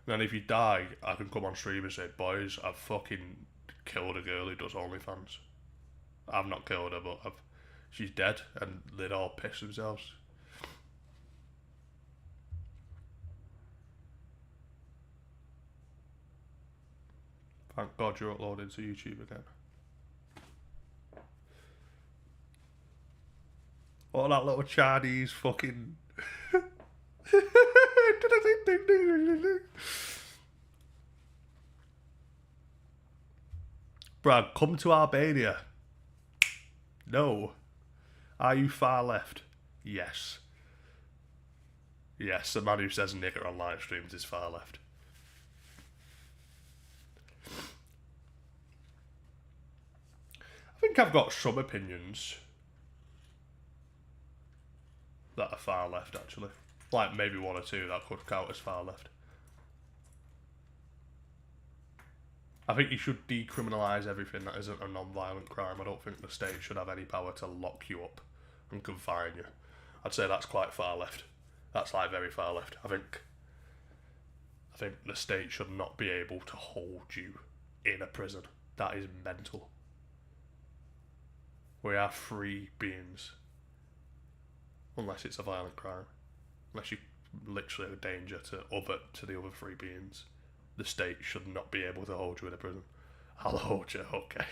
And then if you die, I can come on stream and say, boys, I've fucking killed a girl who does OnlyFans. I've not killed her, but she's dead, and they'd all piss themselves. Thank God you're uploading to YouTube again. What that little Chinese fucking... Brad, come to Albania. No. Are you far left? Yes. Yes, the man who says nigger on live streams is far left. I think I've got some opinions that are far left, actually. Like, maybe one or two that could count as far left. I think you should decriminalise everything that isn't a non-violent crime. I don't think the state should have any power to lock you up and confine you. I'd say that's quite far left. That's like very far left. I think the state should not be able to hold you in a prison. That is mental. We are free beings. Unless it's a violent crime. Unless you're literally a danger to the other free beings. The state should not be able to hold you in a prison. I'll hold you, okay.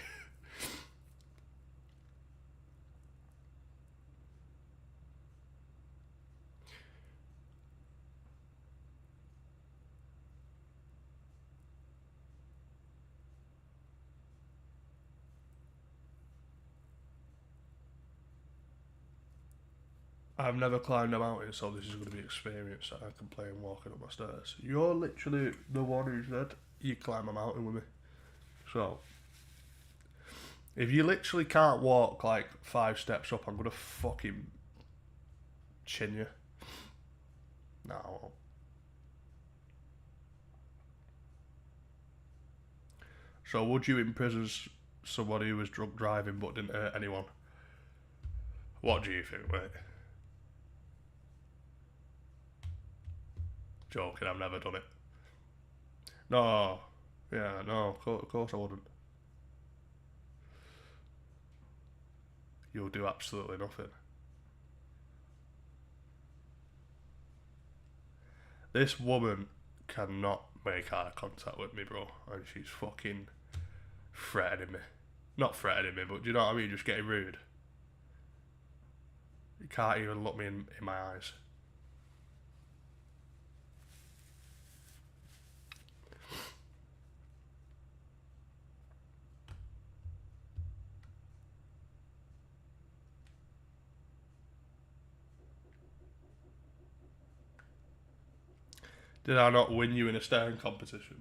I've never climbed a mountain, so this is going to be experience that I can play and walking up my stairs. You're literally the one who said you climb a mountain with me. So, if you literally can't walk like 5 steps up, I'm going to fucking chin you. No, I won't. So would you imprison somebody who was drunk driving but didn't hurt anyone? What do you think, mate? Joking, I've never done it. No. Yeah, no, of course I wouldn't. You'll do absolutely nothing. This woman cannot make eye contact with me, bro. And she's fucking threatening me. Not threatening me, but do you know what I mean? Just getting rude. You can't even look me in my eyes. Did I not win you in a staring competition?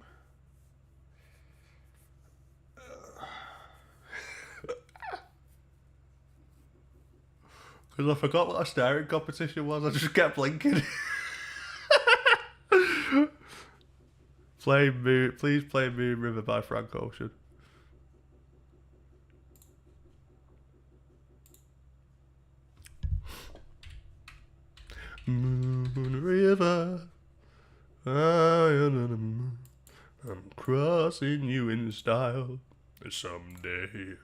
Because I forgot what a staring competition was. I just kept blinking. Please play Moon River by Frank Ocean. Moon River, I'm crossing you in style someday.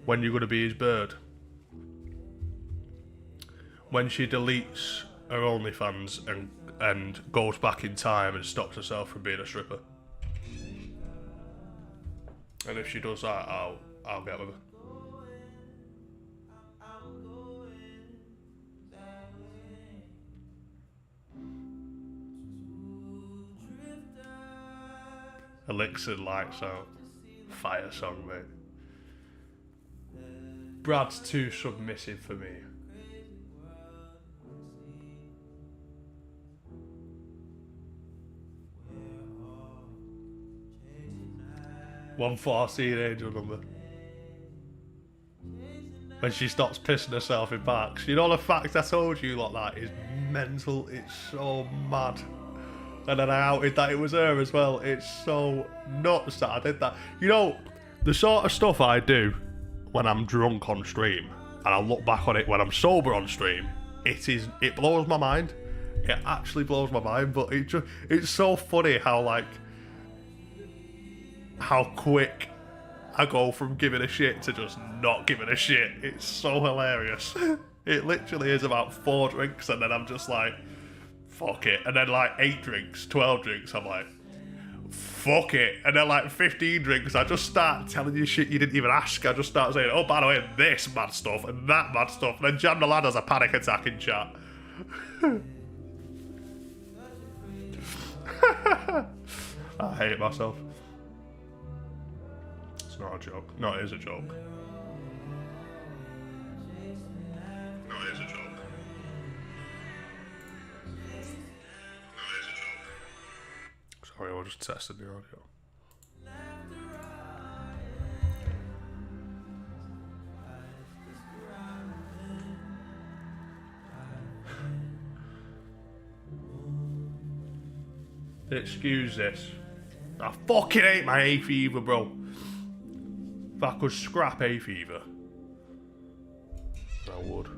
When you gonna be his bird? When she deletes her OnlyFans and goes back in time and stops herself from being a stripper. And if she does that, I'll get with her. Elixir Lights Out. Fire song, mate. Brad's too submissive for me. $114 angel number. When she stops pissing herself in parks. You know the fact I told you like that is mental. It's so mad. And then I outed that it was her as well. It's so nuts that I did that. You know, the sort of stuff I do when I'm drunk on stream, and I look back on it when I'm sober on stream, it blows my mind. It actually blows my mind, but it's so funny how quick I go from giving a shit to just not giving a shit. It's so hilarious. It literally is about 4 drinks and then I'm just like, fuck it. And then like 8 drinks, 12 drinks, I'm like, fuck it. And then like 15 drinks, I just start telling you shit you didn't even ask. I just start saying, oh, by the way, this mad stuff and that mad stuff. And then Jam the Lad has a panic attack in chat. I hate myself. It's not a joke. No, it is a joke. No, it is a joke. No, it is a joke. Sorry, I was just testing the audio. Excuse this. I fucking hate my hay fever, bro. If I could scrap hay fever, I would.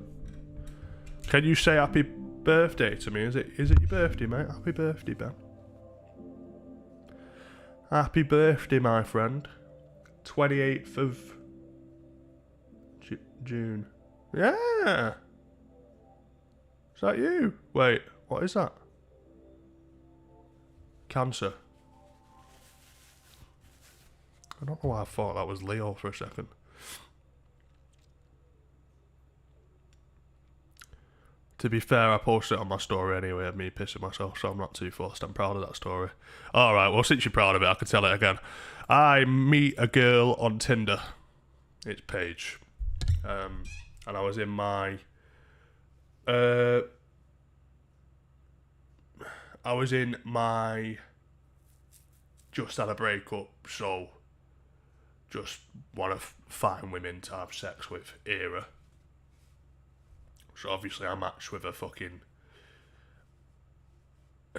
Can you say happy birthday to me? Is it your birthday, mate? Happy birthday, Ben. Happy birthday, my friend. 28th of June. Yeah. Is that you? Wait, what is that? Cancer. I don't know why I thought that was Leo for a second. To be fair, I posted it on my story anyway of me pissing myself, so I'm not too fussed. I'm proud of that story. Alright, well, since you're proud of it, I can tell it again. I meet a girl on Tinder. It's Paige. And I was in my... just had a breakup, so just want to find women to have sex with era. So obviously I matched with a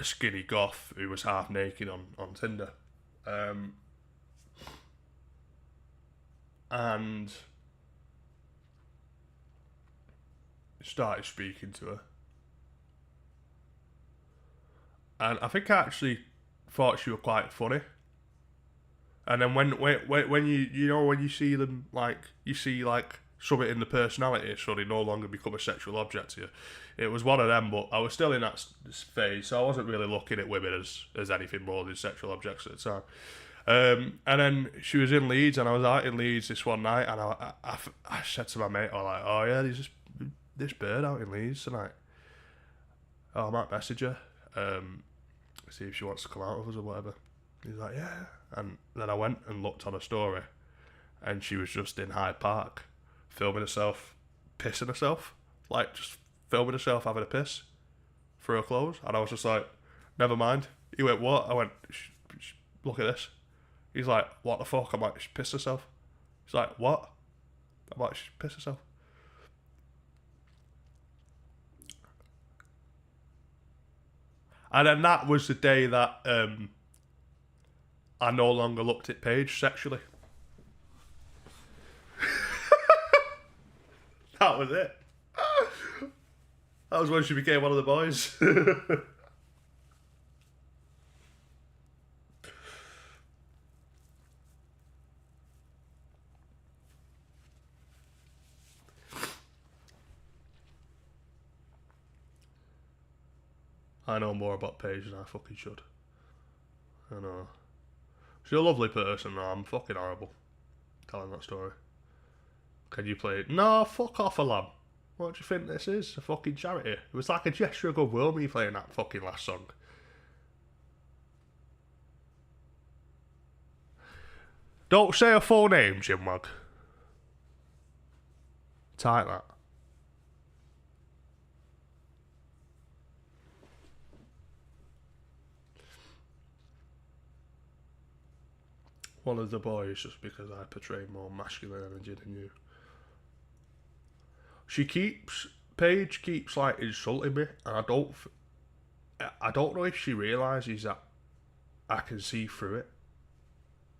skinny goth who was half naked on Tinder. And started speaking to her. And I think I actually thought she was quite funny. And then when you see them, like, you see like something in the personality, so they no longer become a sexual object to you. It was one of them, but I was still in that phase, so I wasn't really looking at women as anything more than sexual objects at the time. And then she was in Leeds, and I was out in Leeds this one night, and I said to my mate, oh yeah, there's this bird out in Leeds tonight. Oh, I might message her, see if she wants to come out with us or whatever. He's like, yeah. And then I went and looked on her story, and she was just in Hyde Park, filming herself, pissing herself. Like, just filming herself having a piss through her clothes. And I was just like, never mind. He went, what? I went, look at this. He's like, what the fuck? I'm like, she pissed herself. He's like, what? I'm like, she pissed herself. And then that was the day that I no longer looked at Paige sexually. That was it. That was when she became one of the boys. I know more about Paige than I fucking should. I know. She's a lovely person, though. I'm fucking horrible telling that story. Can you play it? No, fuck off, lamb. What do you think this is? A fucking charity. It was like a gesture of goodwill, me playing that fucking last song. Don't say a full name, Jimwag. Type that. One of the boys, just because I portray more masculine energy than you. Paige keeps like insulting me, and I don't know if she realises that I can see through it,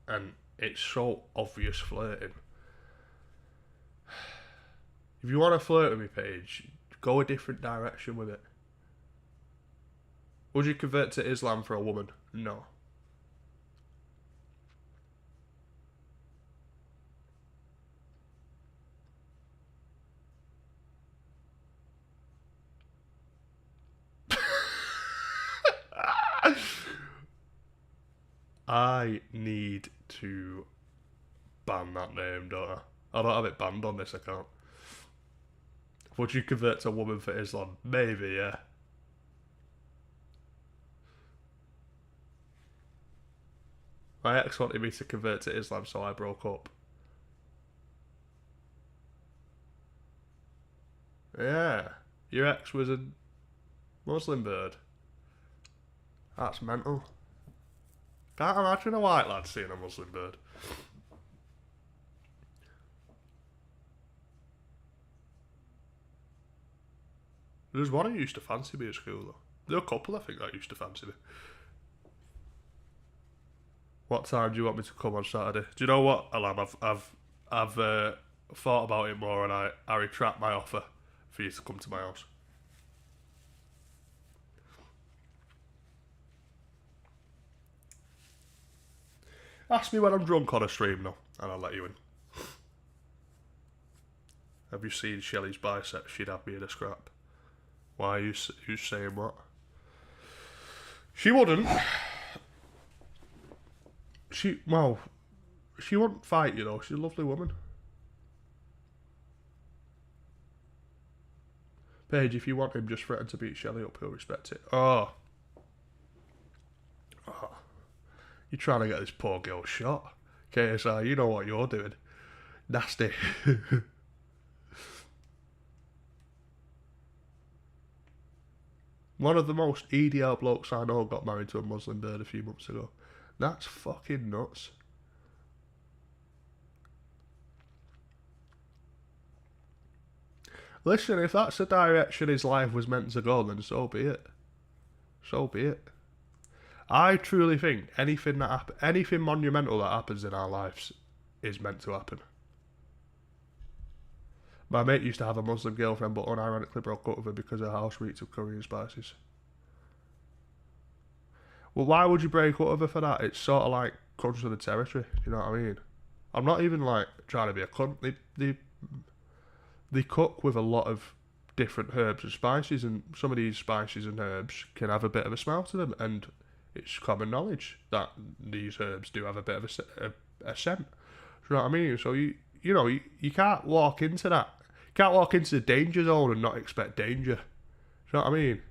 and it's so obvious flirting. If you want to flirt with me, Paige, go a different direction with it. Would you convert to Islam for a woman? No. I need to ban that name, don't I? I don't have it banned on this account. Would you convert to a woman for Islam? Maybe, yeah. My ex wanted me to convert to Islam, so I broke up. Yeah. Your ex was a Muslim bird. That's mental. Can't imagine a white lad seeing a Muslim bird. There was one who used to fancy me at school, though. There were a couple, I think, that used to fancy me. What time do you want me to come on Saturday? Do you know what, Alam? I've thought about it more, and I retract my offer for you to come to my house. Ask me when I'm drunk on a stream, though, and I'll let you in. Have you seen Shelley's biceps? She'd have me in a scrap. Why are you saying what? She wouldn't. She wouldn't fight you, though. She's a lovely woman. Paige, if you want him, just threaten to beat Shelley up. He'll respect it. Oh. You're trying to get this poor girl shot. KSI, you know what you're doing. Nasty. One of the most EDL blokes I know got married to a Muslim bird a few months ago. That's fucking nuts. Listen, if that's the direction his life was meant to go, then so be it. So be it. I truly think anything monumental that happens in our lives is meant to happen. My mate used to have a Muslim girlfriend, but unironically broke up with her because her house reeked of curry and spices. Well, why would you break up with her for that? It's sort of like comes with the territory. You know what I mean? I'm not even like trying to be a cunt. They cook with a lot of different herbs and spices, and some of these spices and herbs can have a bit of a smell to them, and it's common knowledge that these herbs do have a bit of a scent. You know what I mean? So you can't walk into that. You can't walk into the danger zone and not expect danger. You know what I mean?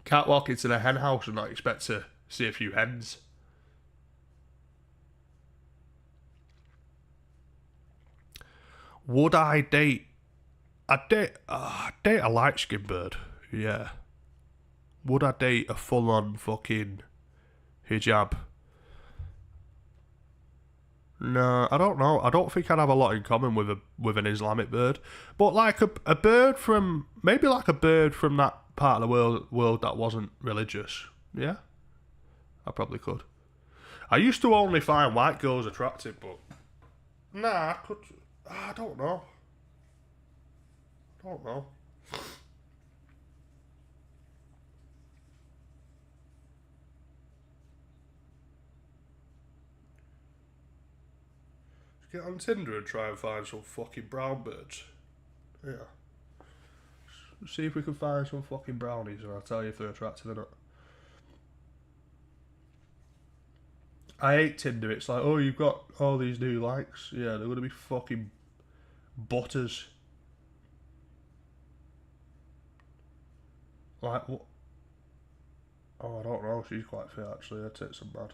Can't walk into the hen house and not expect to see a few hens. Would I date? I'd date a light-skinned bird. Yeah. Would I date a full-on fucking hijab? No, I don't know. I don't think I'd have a lot in common with an Islamic bird. But like a bird from that part of the world that wasn't religious. Yeah, I probably could. I used to only find white girls attractive, but nah, I could. I don't know. Get on Tinder and try and find some fucking brown birds. Yeah. See if we can find some fucking brownies, and I'll tell you if they're attractive or not. I hate Tinder. It's like, oh, you've got all these new likes. Yeah, they're gonna be fucking butters. Like what? Oh, I don't know. She's quite fit actually. Her tits are mad.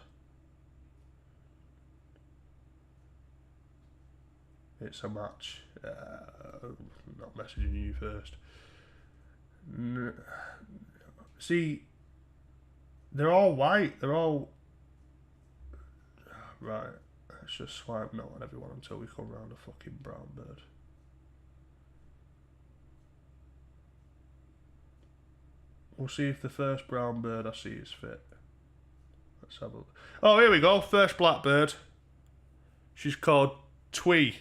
It's a match. Not messaging you first. See, they're all white. They're all right. Let's just swipe no on everyone until we come round a fucking brown bird. We'll see if the first brown bird I see is fit. Let's have a look. Oh, here we go. First black bird. She's called Twee.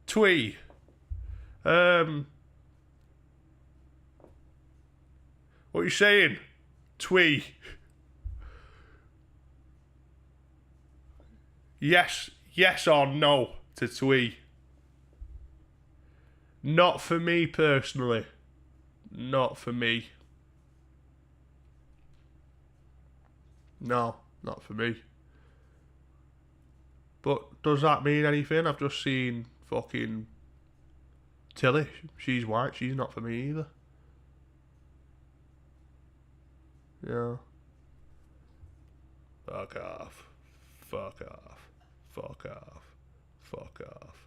Twee. What are you saying? Twee. Yes or no to Twee. Not for me personally. Not for me. No, not for me. But does that mean anything? I've just seen fucking Tilly. She's white. She's not for me either. Yeah. Fuck off. Fuck off. Fuck off. Fuck off.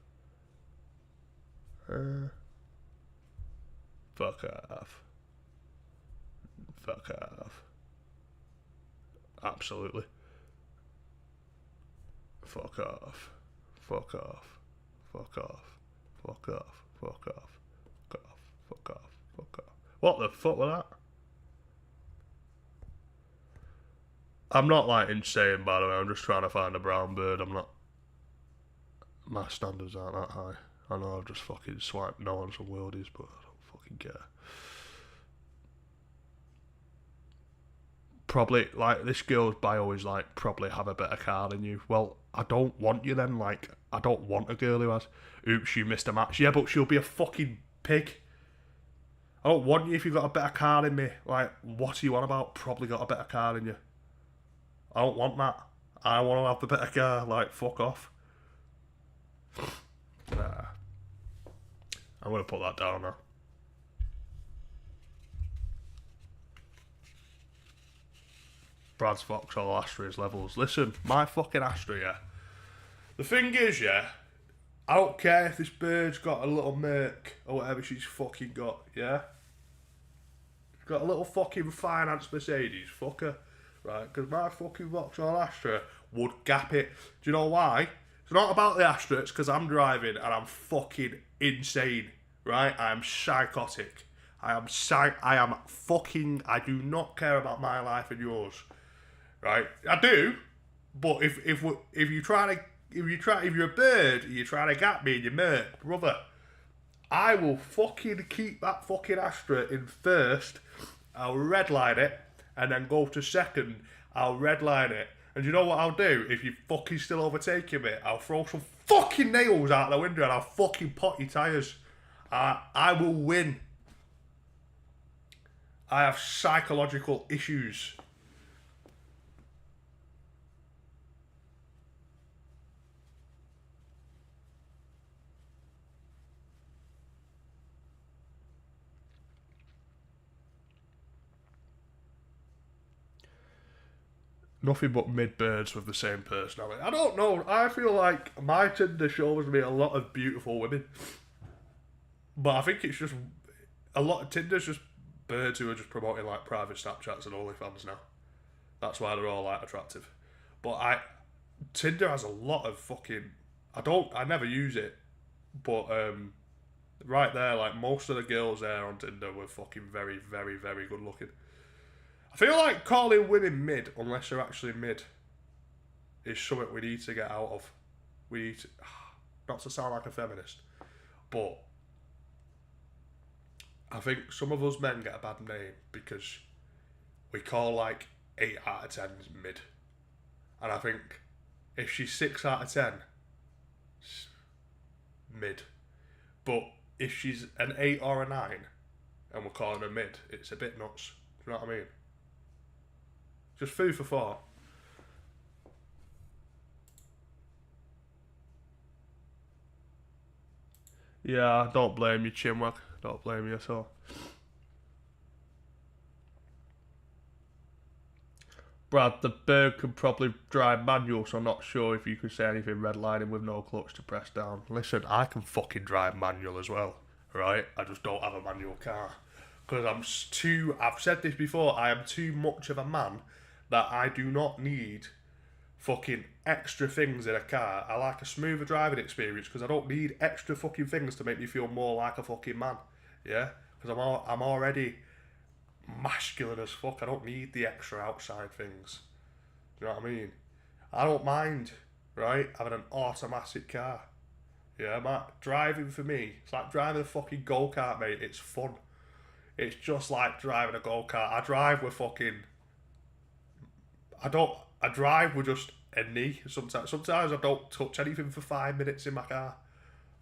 Fuck off. Fuck off. Absolutely. Fuck off. Fuck off. Fuck off. Fuck off. Fuck off. Fuck off. Fuck off. Fuck off. What the fuck was that? I'm not like insane, by the way. I'm just trying to find a brown bird. I'm not. My standards aren't that high. I know I've just fucking swiped no on some worldies, but I don't fucking care. Probably, like, this girl's bio is like, probably have a better car than you. Well, I don't want you then. Like, I don't want a girl who has, oops, you missed a match. Yeah, but she'll be a fucking pig. I don't want you if you've got a better car than me. Like, what are you on about? Probably got a better car than you. I don't want that. I want to have the better car. Like, fuck off. Nah. I'm going to put that down now. Brad's Vauxhall Astra's levels. Listen, my fucking Astra, yeah. The thing is, yeah, I don't care if this bird's got a little Merc or whatever she's fucking got, yeah? She's got a little fucking finance Mercedes, fuck her, right? Because my fucking Vauxhall Astra would gap it. Do you know why? It's not about the Astra, it's because I'm driving and I'm fucking insane, right? I am psychotic. I do not care about my life and yours, right? I do, but if you're a bird and you're trying to gap me in your Merc, brother, I will fucking keep that fucking Astra in first. I'll redline it and then go to second. I'll redline it. And you know what I'll do? If you fucking still overtaking me, I'll throw some fucking nails out the window and I'll fucking pot your tyres. I will win. I have psychological issues. Nothing but mid-birds with the same personality. I don't know. I feel like my Tinder shows me a lot of beautiful women. But I think it's just a lot of Tinder's just birds who are just promoting like private Snapchats and OnlyFans now. That's why they're all like attractive. But Tinder has a lot of fucking. I never use it, but right there, like most of the girls there on Tinder were fucking very, very, very good looking. I feel like calling women mid, unless they're actually mid, is something we need to get out of. We need to, not to sound like a feminist, but I think some of us men get a bad name because we call like 8 out of 10s mid. And I think if she's 6 out of 10, mid. But if she's an 8 or a 9 and we're calling her mid, it's a bit nuts. Do you know what I mean? Just food for thought. Yeah, don't blame you, Chinwag. Don't blame you at all. Brad, the bird can probably drive manual, so I'm not sure if you could say anything redlining with no clutch to press down. Listen, I can fucking drive manual as well, right? I just don't have a manual car. Because I've said this before, I am too much of a man that I do not need fucking extra things in a car. I like a smoother driving experience because I don't need extra fucking things to make me feel more like a fucking man. Yeah? Because I'm already masculine as fuck. I don't need the extra outside things. Do you know what I mean? I don't mind, right, having an automatic car. Yeah, driving for me, it's like driving a fucking go-kart, mate. It's fun. It's just like driving a go-kart. I drive with just a knee. Sometimes I don't touch anything for 5 minutes in my car.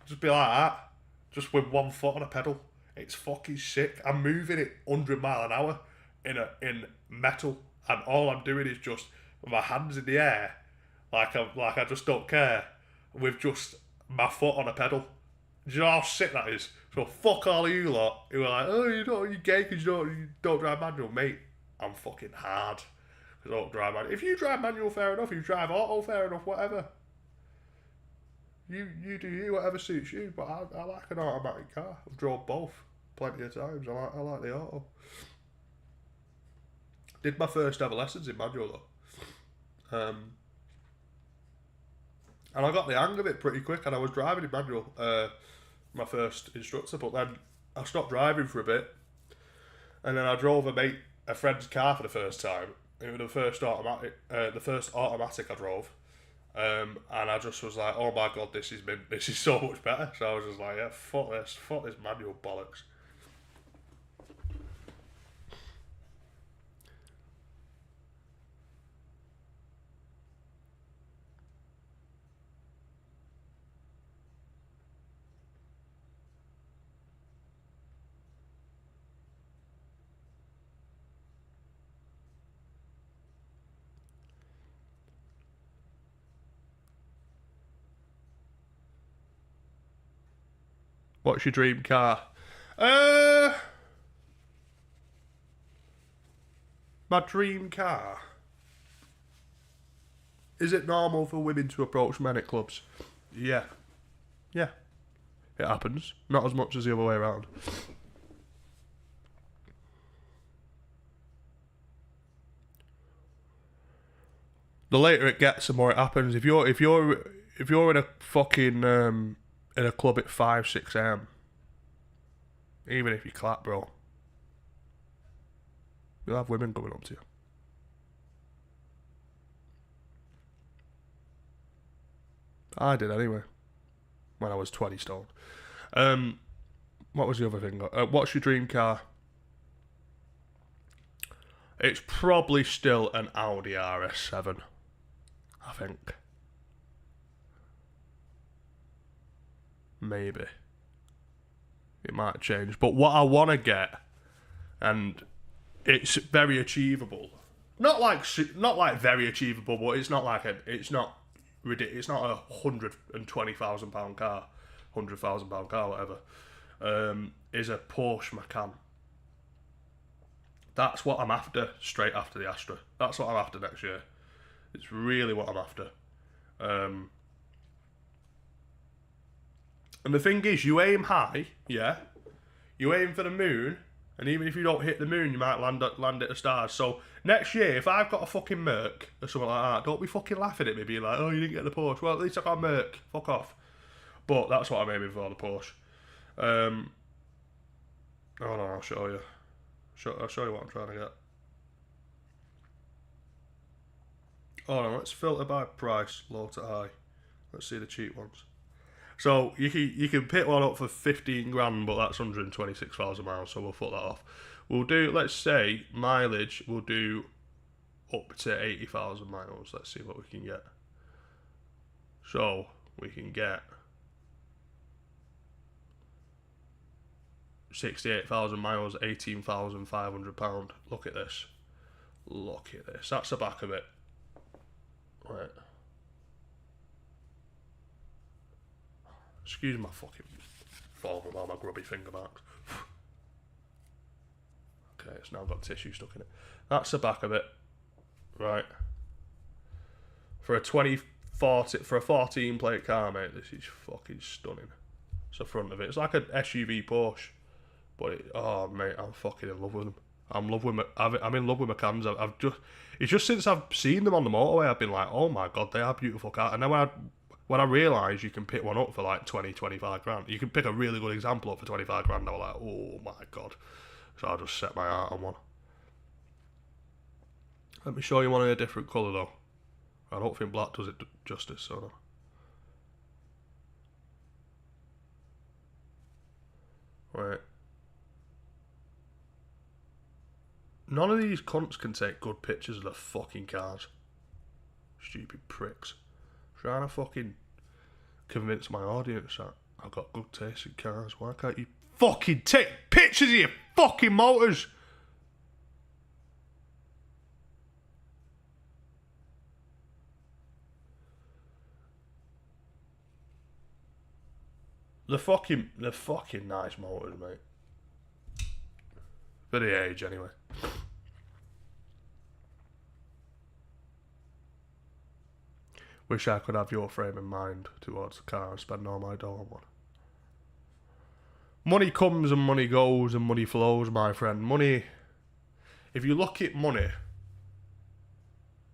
I'll just be like that, just with one foot on a pedal. It's fucking sick. I'm moving it 100 mile an hour in metal, and all I'm doing is just with my hands in the air, like I just don't care, with just my foot on a pedal. Do you know how sick that is? So fuck all of you lot who are like, oh, you're gay because you don't drive manual, mate. I'm fucking hard. I don't drive manual. If you drive manual, fair enough. You drive auto, fair enough. Whatever. You do you. Whatever suits you. But I like an automatic car. I've drove both plenty of times. I like the auto. Did my first ever lessons in manual though. And I got the hang of it pretty quick, and I was driving in manual, my first instructor, but then I stopped driving for a bit, and then I drove a friend's car for the first time. It was the first automatic I drove, and I just was like, oh my god, this is so much better. So I was just like, yeah, fuck this manual bollocks. What's your dream car? My dream car. Is it normal for women to approach men at clubs? Yeah. Yeah. It happens. Not as much as the other way around. The later it gets, the more it happens. If you're in a fucking in a club at 5, 6 a.m, even if you clap, bro, you'll have women coming up to you. I did anyway, when I was 20 stone. What was the other thing? What's your dream car? It's probably still an Audi RS7, I think. Maybe. It might change. But what I want to get, and it's very achievable. Not like very achievable, but it's not ridiculous. It's not a £120,000 car, £100,000 car, whatever. Is a Porsche Macan. That's what I'm after. Straight after the Astra. That's what I'm after next year. It's really what I'm after. And the thing is, you aim high, yeah. You aim for the moon, and even if you don't hit the moon, you might land at the stars. So next year, if I've got a fucking Merc or something like that, don't be fucking laughing at me, being like, "Oh, you didn't get the Porsche." Well, at least I got a Merc. Fuck off. But that's what I'm aiming for, the Porsche. Hold on, I'll show you. I'll show you what I'm trying to get. Hold on, let's filter by price, low to high. Let's see the cheap ones. So you can pick one up for 15 grand, but that's 126,000 miles, so we'll put that off. We'll do, let's say, mileage, we'll do up to 80,000 miles. Let's see what we can get. So we can get 68,000 miles, £18,500. Look at this. Look at this. That's the back of it. Right. Excuse my fucking form with all my grubby finger marks. Okay, it's now got tissue stuck in it. That's the back of it. Right. For a 14 plate car, mate, this is fucking stunning. It's the front of it. It's like an SUV Porsche. But oh mate, I'm fucking in love with them. I'm in love with Macans. It's just since I've seen them on the motorway, I've been like, oh my god, they are beautiful cars. And then when I realised you can pick one up for like 20, 25 grand, you can pick a really good example up for 25 grand, I was like, oh my god. So I just set my heart on one. Let me show you one in a different colour though. I don't think black does it justice, so no. Right. None of these cunts can take good pictures of the fucking cars. Stupid pricks. Trying to fucking convince my audience that I've got good taste in cars. Why can't you fucking take pictures of your fucking motors? The fucking nice motors, mate. For the age, anyway. Wish I could have your frame of mind towards the car and spend all my dough on one. Money comes and money goes and money flows, my friend. Money, if you look at money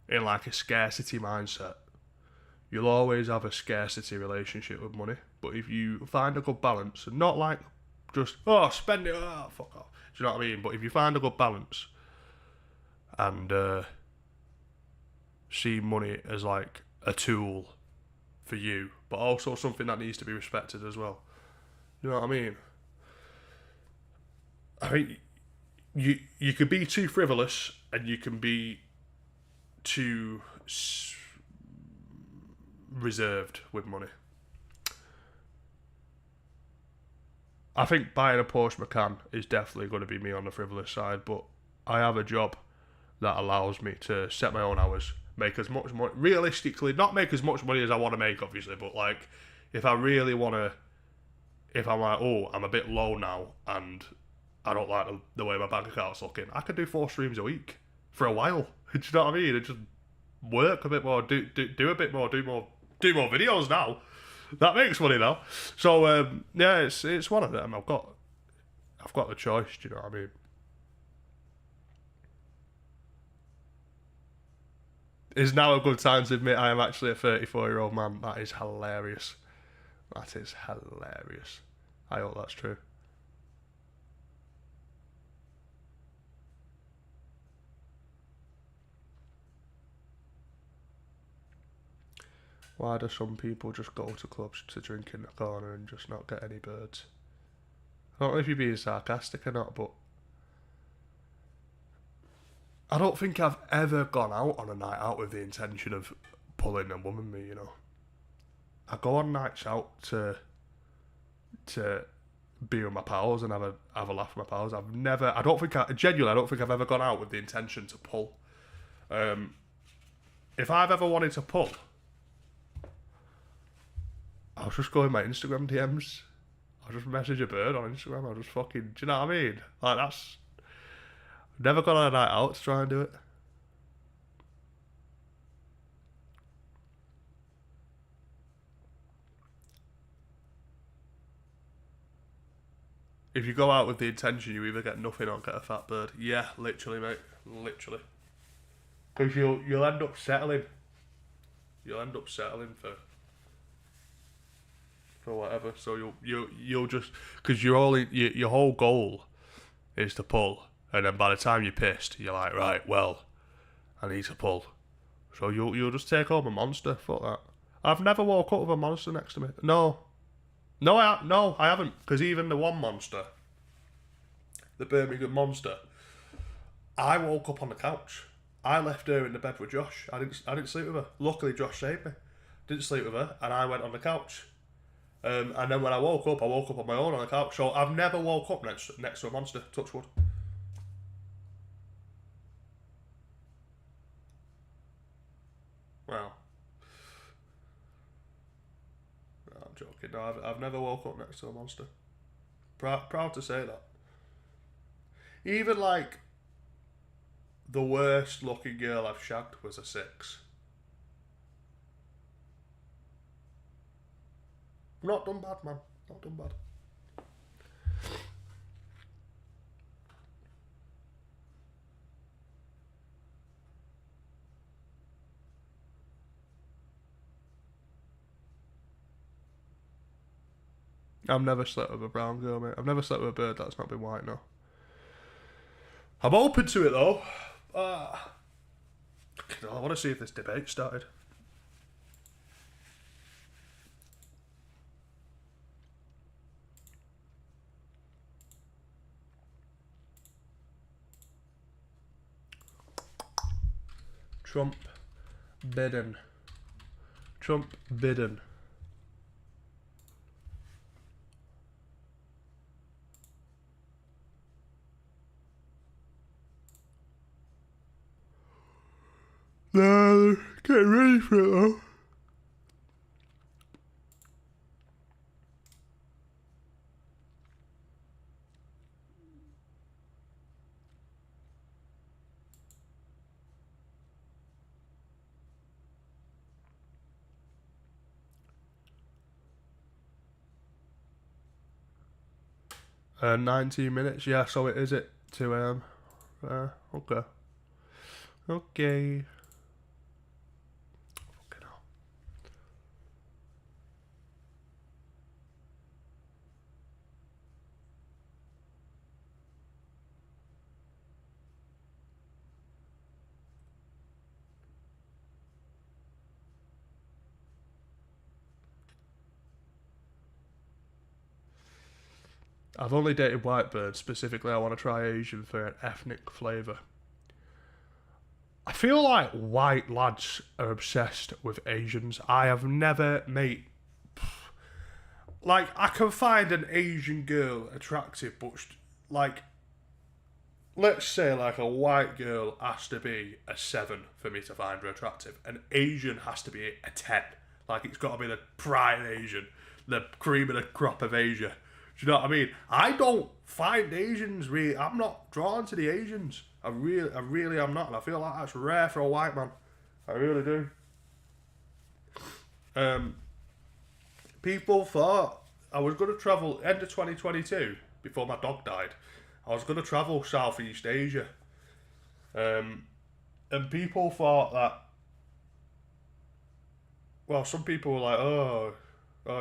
in like a scarcity mindset, you'll always have a scarcity relationship with money. But if you find a good balance, and not like just, oh, spend it, oh, fuck off. Do you know what I mean? But if you find a good balance and see money as like a tool for you, but also something that needs to be respected as well. You know what I mean? I think you could be too frivolous and you can be too reserved with money. I think buying a Porsche Macan is definitely going to be me on the frivolous side, but I have a job that allows me to set my own hours, make as much money, realistically, not make as much money as I want to make, obviously, but like, if I really want to, if I'm like, oh, I'm a bit low now, and I don't like the way my bank account's looking, I could do 4 streams a week for a while. Do you know what I mean? And just work a bit more, do a bit more, do more videos now. That makes money now. So yeah, it's one of them. I've got the choice. Do you know what I mean? Is now a good time to admit I am actually a 34-year-old man? That is hilarious. That is hilarious. I hope that's true. Why do some people just go to clubs to drink in the corner and just not get any birds? I don't know if you're being sarcastic or not, but I don't think I've ever gone out on a night out with the intention of pulling a woman me, you know. I go on nights out to be with my pals and have a laugh with my pals. I don't think I've ever gone out with the intention to pull. If I've ever wanted to pull, I'll just go in my Instagram DMs. I'll just message a bird on Instagram. I'll just fucking, do you know what I mean? Like, that's, never gone on a night out to try and do it. If you go out with the intention, you either get nothing or get a fat bird. Yeah, literally, mate. Literally. Because you'll end up settling. You'll end up settling for whatever. So you'll just, because your whole goal is to pull, and then by the time you're pissed, you're like, right, well, I need to pull. So you'll just take home a monster. Fuck that. I've never woke up with a monster next to me. No, I haven't. Because even the one monster, the Birmingham monster, I woke up on the couch. I left her in the bed with Josh. I didn't sleep with her. Luckily, Josh saved me. Didn't sleep with her, and I went on the couch. And then when I woke up on my own on the couch. So I've never woke up next to a monster. Touch wood. Well, no, I'm joking. No, I've never woke up next to a monster. Proud to say that. Even like the worst looking girl I've shagged was a 6. Not done bad, man. Not done bad. I've never slept with a brown girl, mate. I've never slept with a bird that's not been white, no. I'm open to it, though. I want to see if this debate started. Trump Biden. No, getting ready for it though. 19 minutes. Yeah, so it is at 2 a.m. Okay. Okay. Fucking hell. I've only dated white birds. Specifically, I want to try Asian for an ethnic flavour. I feel like white lads are obsessed with Asians. I have never met. Like, I can find an Asian girl attractive, but like, let's say like a white girl has to be a 7 for me to find her attractive. An Asian has to be a 10. Like, it's got to be the prime Asian, the cream of the crop of Asia. Do you know what I mean? I don't find Asians really. I'm not drawn to the Asians. I really am not, and I feel like that's rare for a white man. I really do. People thought I was going to travel end of 2022 before my dog died. I was going to travel Southeast Asia, and people thought that. Well, some people were like, "Oh,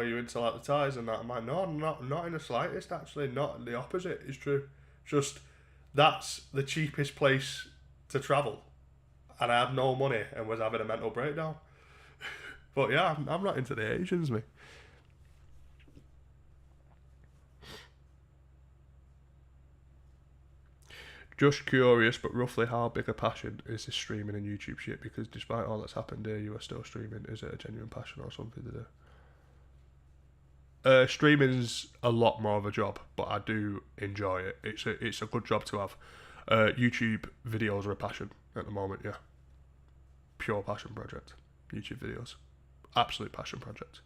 you into like the ties and that?" I'm like, "No, not in the slightest. Actually, not the opposite is true. Just that's the cheapest place to travel, and I had no money and was having a mental breakdown." But yeah, I'm not into the Asians, me. Just curious, but roughly how big a passion is this streaming and YouTube shit? Because despite all that's happened here, you are still streaming. Is it a genuine passion or something to do? Streaming's a lot more of a job, but I do enjoy it. It's a good job to have. YouTube videos are a passion at the moment, yeah. Pure passion project. YouTube videos. Absolute passion project.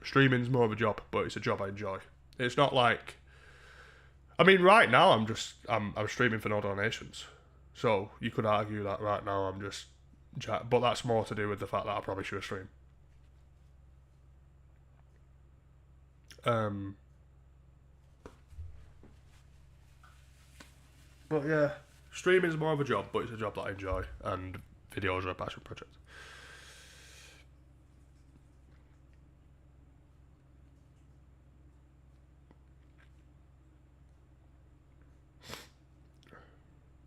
Streaming's more of a job, but it's a job I enjoy. It's not like, I mean, right now I'm streaming for no donations, so you could argue that right now I'm just, but that's more to do with the fact that I promise you a stream. But yeah, streaming's more of a job, but it's a job that I enjoy, and videos are a passion project.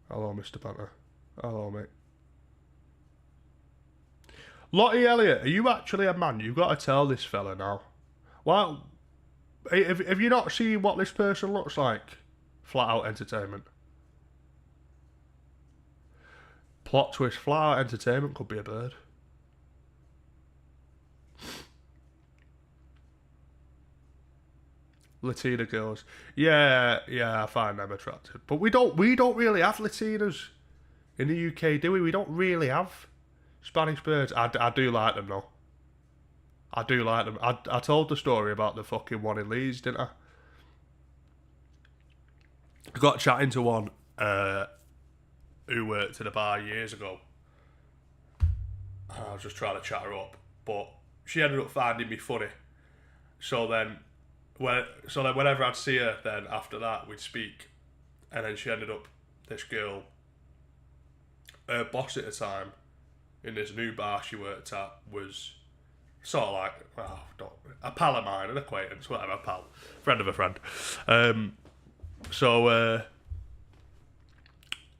Hello, Mr. Panther. Hello, mate. Lottie Elliott, are you actually a man? You've got to tell this fella now. Well, have you not seen what this person looks like? Flat Out Entertainment. Plot twist, Flat Out Entertainment could be a bird. Latina girls. Yeah, I find them attractive. But we don't really have Latinas in the UK, do we? We don't really have Spanish birds. I do like them though. I do like them. I told the story about the fucking one in Leeds, didn't I? I got chatting to one who worked at a bar years ago. I was just trying to chat her up, but she ended up finding me funny. So then whenever I'd see her, then after that we'd speak, and then she ended up, this girl, her boss at the time, in this new bar she worked at, was sort of like, a pal of mine, an acquaintance, whatever, a pal, friend of a friend. So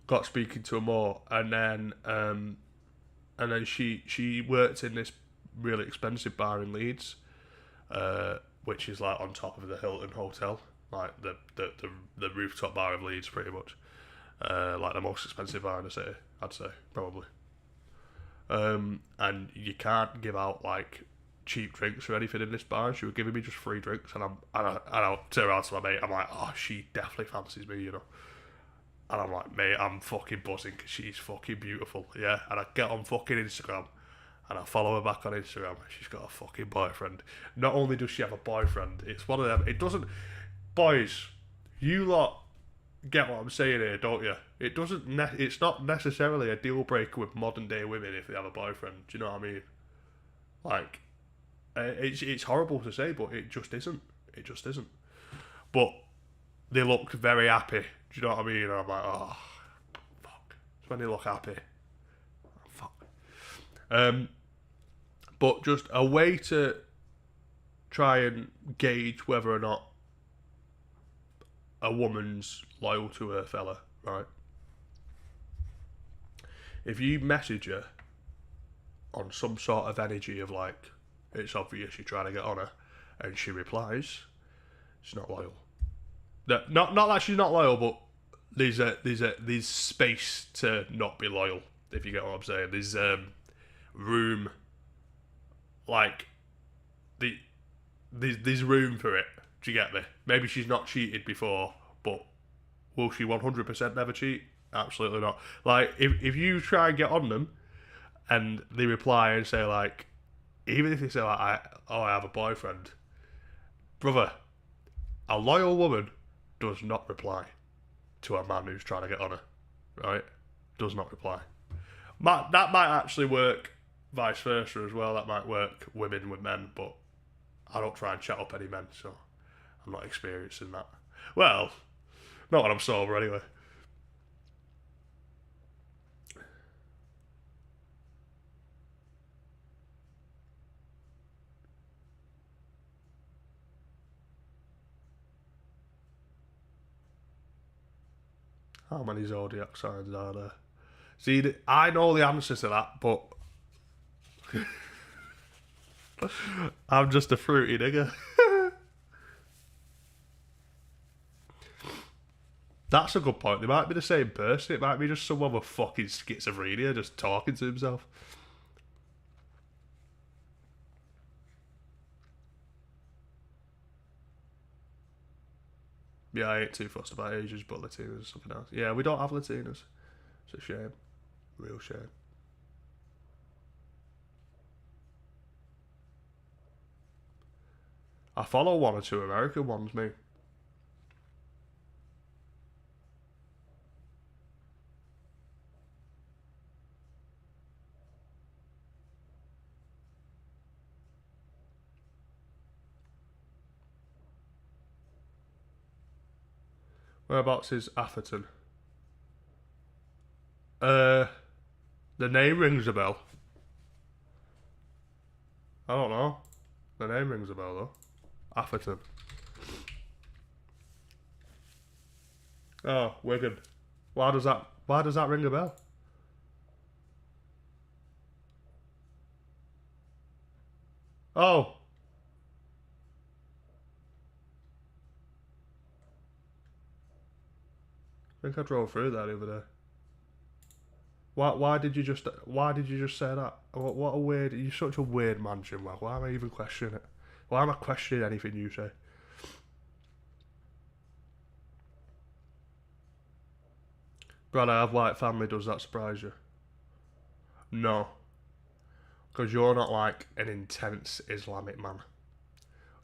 got speaking to her more, and then she worked in this really expensive bar in Leeds, which is like on top of the Hilton Hotel, like the rooftop bar of Leeds, pretty much, like the most expensive bar in the city, I'd say, probably. And you can't give out like cheap drinks or anything in this bar. She was giving me just free drinks, and I'll turn around to my mate. I'm like, oh, she definitely fancies me, you know. And I'm like, mate, I'm fucking buzzing because she's fucking beautiful, yeah. And I get on fucking Instagram, and I follow her back on Instagram. She's got a fucking boyfriend. Not only does she have a boyfriend, it's one of them. It doesn't, boys, you lot get what I'm saying here, don't you? It doesn't. It's not necessarily a deal breaker with modern day women if they have a boyfriend. Do you know what I mean? Like, it's horrible to say, but it just isn't. It just isn't. But they looked very happy. Do you know what I mean? And I'm like, oh, fuck. It's when they look happy. Oh, fuck. But just a way to try and gauge whether or not a woman's loyal to her fella, right? If you message her on some sort of energy of like, it's obvious you're trying to get on her, and she replies, she's not loyal. Not that she's not loyal, but there's space to not be loyal, if you get what I'm saying. There's room, like there's room for it. Do you get me? Maybe she's not cheated before, but will she 100% never cheat? Absolutely not. Like if you try and get on them, and they reply and say like, even if they say like, I have a boyfriend, brother, a loyal woman does not reply to a man who's trying to get on her, right? Does not reply. That might actually work vice versa as well. That might work women with men, but I don't try and chat up any men, so I'm not experiencing that. Well, not when I'm sober anyway. How many zodiac signs are there? See, I know the answer to that, but I'm just a fruity nigger. That's a good point. They might be the same person. It might be just someone with fucking schizophrenia just talking to himself. Yeah, I ain't too fussed about ages, but Latinas is something else. Yeah, we don't have Latinas. It's a shame. Real shame. I follow one or two American ones, me. Whereabouts is Atherton? The name rings a bell. I don't know. The name rings a bell though. Atherton. Oh, Wigan. Why does that ring a bell? Oh. I think I drove through that the other day. Why did you just say that? What a weird, you're such a weird man, Jim. Why am I even questioning it? Why am I questioning anything you say? Brad, I have white family, does that surprise you? No. Because you're not like an intense Islamic man.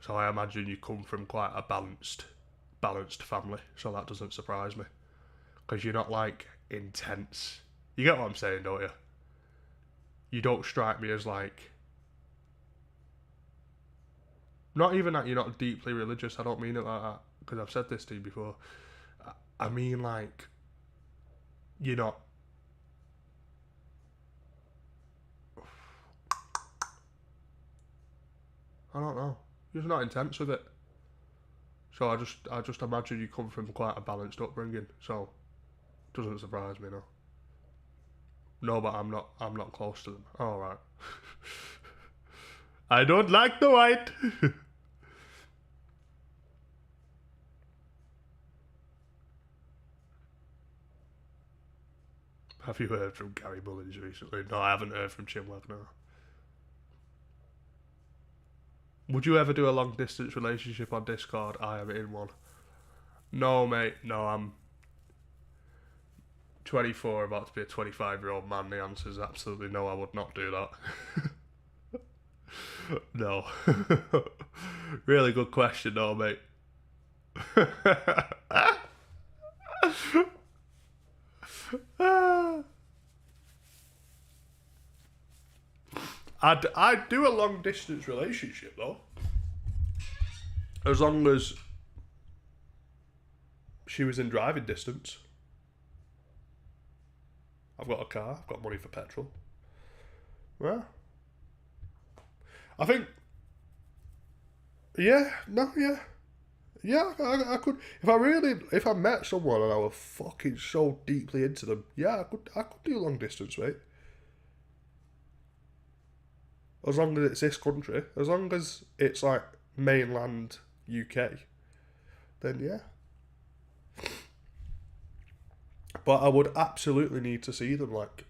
So I imagine you come from quite a balanced family, so that doesn't surprise me. Because you're not like intense. You get what I'm saying, don't you? You don't strike me as like, not even that you're not deeply religious. I don't mean it like that, because I've said this to you before. I mean like, you're not. I don't know. You're just not intense with it. So I just imagine you come from quite a balanced upbringing. So it doesn't surprise me, no. No, but I'm not close to them. All right. I don't like the white. Have you heard from Gary Mullins recently? No, I haven't heard from Chimwag, no. Would you ever do a long distance relationship on Discord? I am in one. No, mate. No, I'm 24, about to be a 25-year-old man. The answer is absolutely no, I would not do that. No. Really good question, though, mate. I'd do a long distance relationship though, as long as She was in driving distance. I've got a car. I've got money for petrol. Well, I think. Yeah. No. Yeah. Yeah. I could. If I met someone and I was fucking so deeply into them, yeah, I could do long distance, mate. As long as it's this country, as long as it's like mainland UK, then yeah. But I would absolutely need to see them like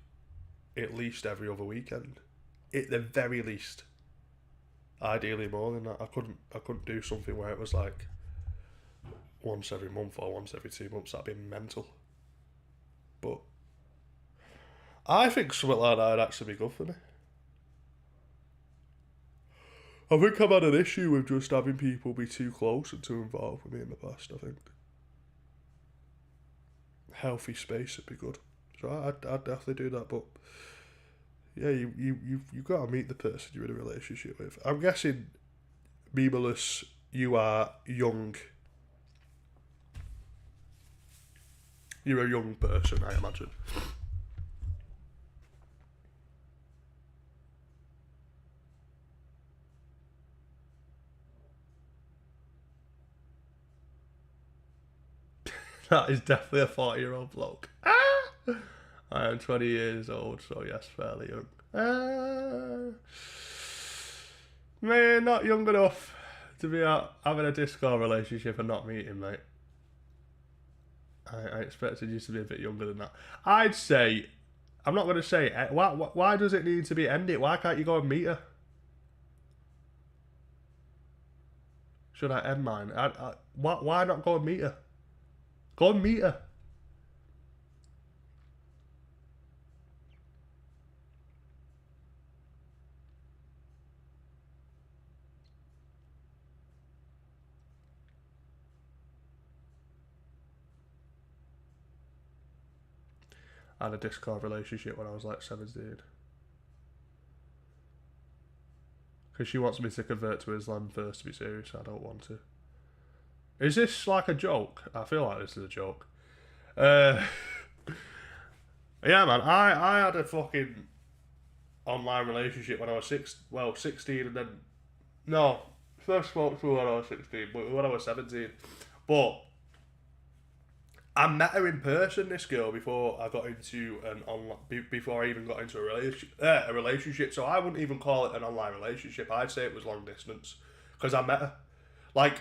at least every other weekend, at the very least. Ideally more than that. I couldn't do something where it was like once every month or once every 2 months. That'd be mental. But I think something like that would actually be good for me. I think I've had an issue with just having people be too close and too involved with me in the past. I think healthy space would be good. So I'd definitely do that. But yeah, you've got to meet the person you're in a relationship with. I'm guessing, Memeless, you are young. You're a young person, I imagine. That is definitely a 40-year-old bloke. Ah! I am 20 years old, so yes, fairly young. Man, not young enough to be out having a Discord relationship and not meeting, mate. I expected you to be a bit younger than that. I'd say, I'm not going to say, why does it need to be end it? Why can't you go and meet her? Should I end mine? Why not go and meet her? Go and meet her. I had a Discord relationship when I was like 17. Because she wants me to convert to Islam first, to be serious. I don't want to. Is this like a joke? I feel like this is a joke. Yeah, man. I had a fucking online relationship when I was 16, and then no, first spoke to her when I was 16, but when I was 17. But I met her in person, this girl, before I got into an online, before I even got into a relationship. So I wouldn't even call it an online relationship. I'd say it was long distance because I met her. Like,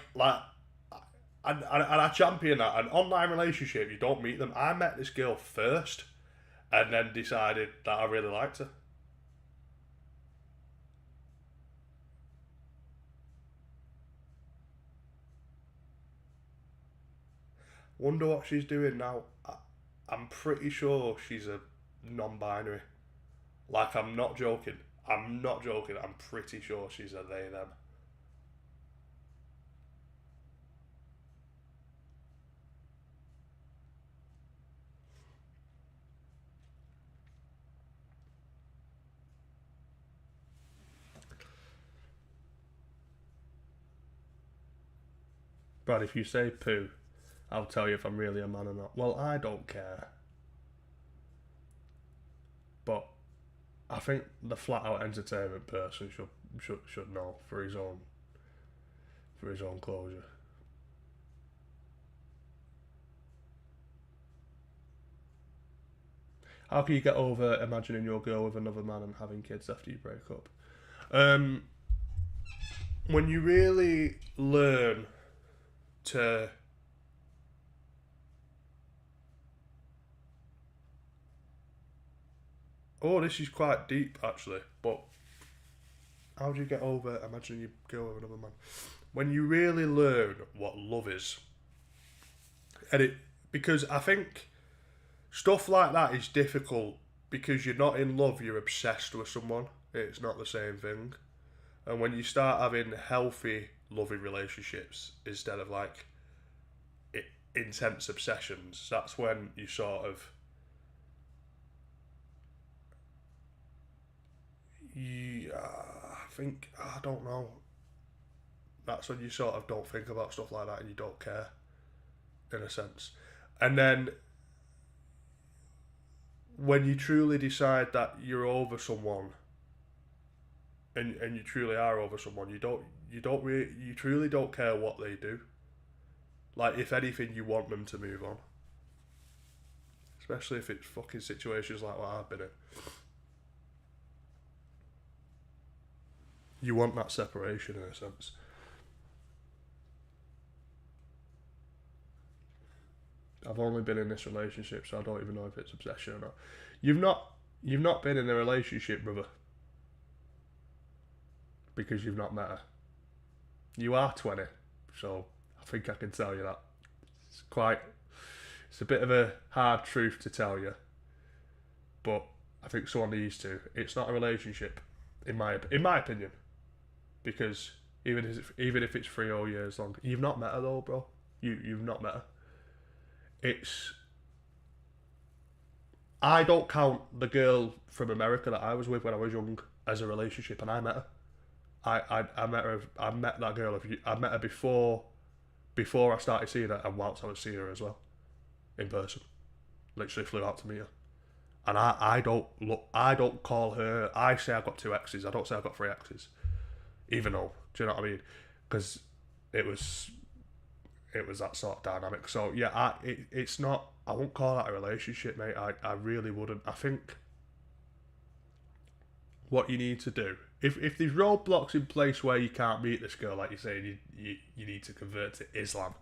and I champion that. An online relationship, you don't meet them. I met this girl first, and then decided that I really liked her. Wonder what she's doing now. I'm pretty sure she's a non-binary. Like, I'm not joking. I'm not joking. I'm pretty sure she's a they them. Brad, if you say poo, I'll tell you if I'm really a man or not. Well, I don't care. But I think the flat out entertainment person should know for his own closure. How can you get over imagining your girl with another man and having kids after you break up? Um, when you really learn to oh, this is quite deep actually, but how do you get over imagining you go with another man? When you really learn what love is, and it because I think stuff like that is difficult because you're not in love, you're obsessed with someone. It's not the same thing. And when you start having healthy, loving relationships instead of like intense obsessions, that's when you sort of I think I don't know. That's when you sort of don't think about stuff like that and you don't care. in a sense. And then when you truly decide that you're over someone, and you truly are over someone, you truly don't care what they do. Like, if anything, you want them to move on, especially if it's fucking situations like what I've been in. You want that separation in a sense. I've only been in this relationship, so I don't even know if it's obsession or not. You've not been in a relationship, brother, because you've not met her. You are 20, so I think I can tell you that. It's a bit of a hard truth to tell you, but I think someone needs to. It's not a relationship, in my opinion, because even if it's 3 or 4 years long, you've not met her though, bro. You've not met her. It's I don't count the girl from America that I was with when I was young as a relationship, and I met her. I met her. I met that girl. I met her before I started seeing her, and whilst I was seeing her as well, in person. Literally flew out to meet her. And I don't call her. I say I've got 2 exes. I don't say I've got 3 exes. Even though, do you know what I mean? Because it was that sort of dynamic. So yeah, it's not. I won't call that a relationship, mate. I really wouldn't. I think what you need to do, if there's roadblocks in place where you can't meet this girl, like you're saying, you need to convert to Islam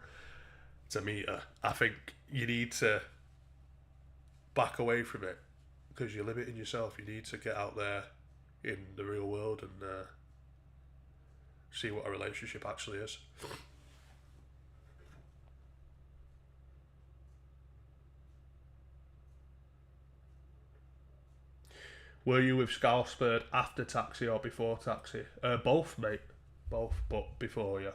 to meet her. I think you need to back away from it because you're limiting yourself. You need to get out there in the real world and see what a relationship actually is. Were you with Scousebird after Taxi or before Taxi? Both, mate. Both, but before, yeah.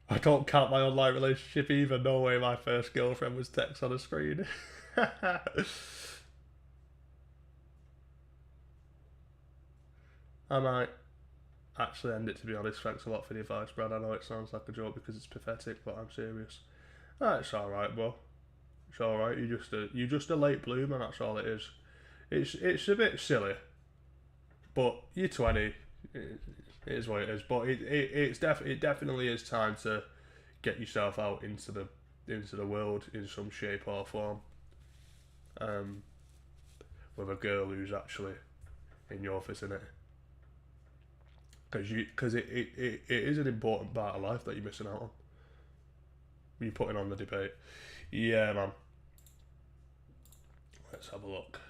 I don't count my online relationship either. No way my first girlfriend was text on a screen. I might actually end it, to be honest. Thanks a lot for the advice, Brad. I know it sounds like a joke because it's pathetic, but I'm serious. It's alright, bro. It's alright. You're just a late bloomer, that's all it is. It's a bit silly, but you're 20. It is what it is. But it definitely is time to get yourself out into the world in some shape or form. With a girl who's actually in your vicinity. Because it is an important part of life that you're missing out on. You're putting on the debate. Yeah, man. Let's have a look.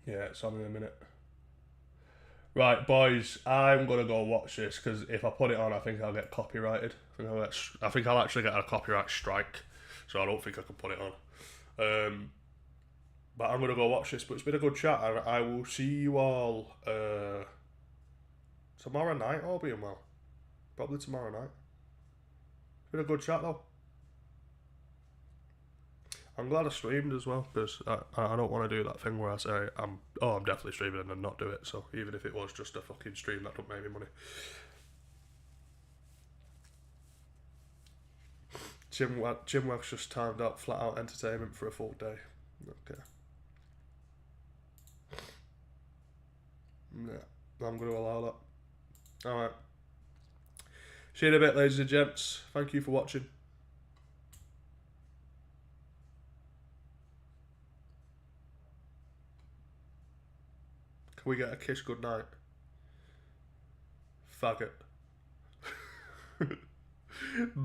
Yeah, it's on in a minute. Right, boys, I'm gonna go watch this because if I put it on, I think I'll get copyrighted. I think I'll actually get a copyright strike, so I don't think I can put it on. But I'm gonna go watch this. But it's been a good chat, and I will see you all tomorrow night. All being well, probably tomorrow night. It's been a good chat though. I'm glad I streamed as well because I don't want to do that thing where I say I'm definitely streaming and then not do it. So even if it was just a fucking stream, that don't make me money. Gym work's just timed out flat out entertainment for a full day. Okay. Yeah, I'm going to allow that. Alright. See you in a bit, ladies and gents. Thank you for watching. Can we get a kiss goodnight? Faggot.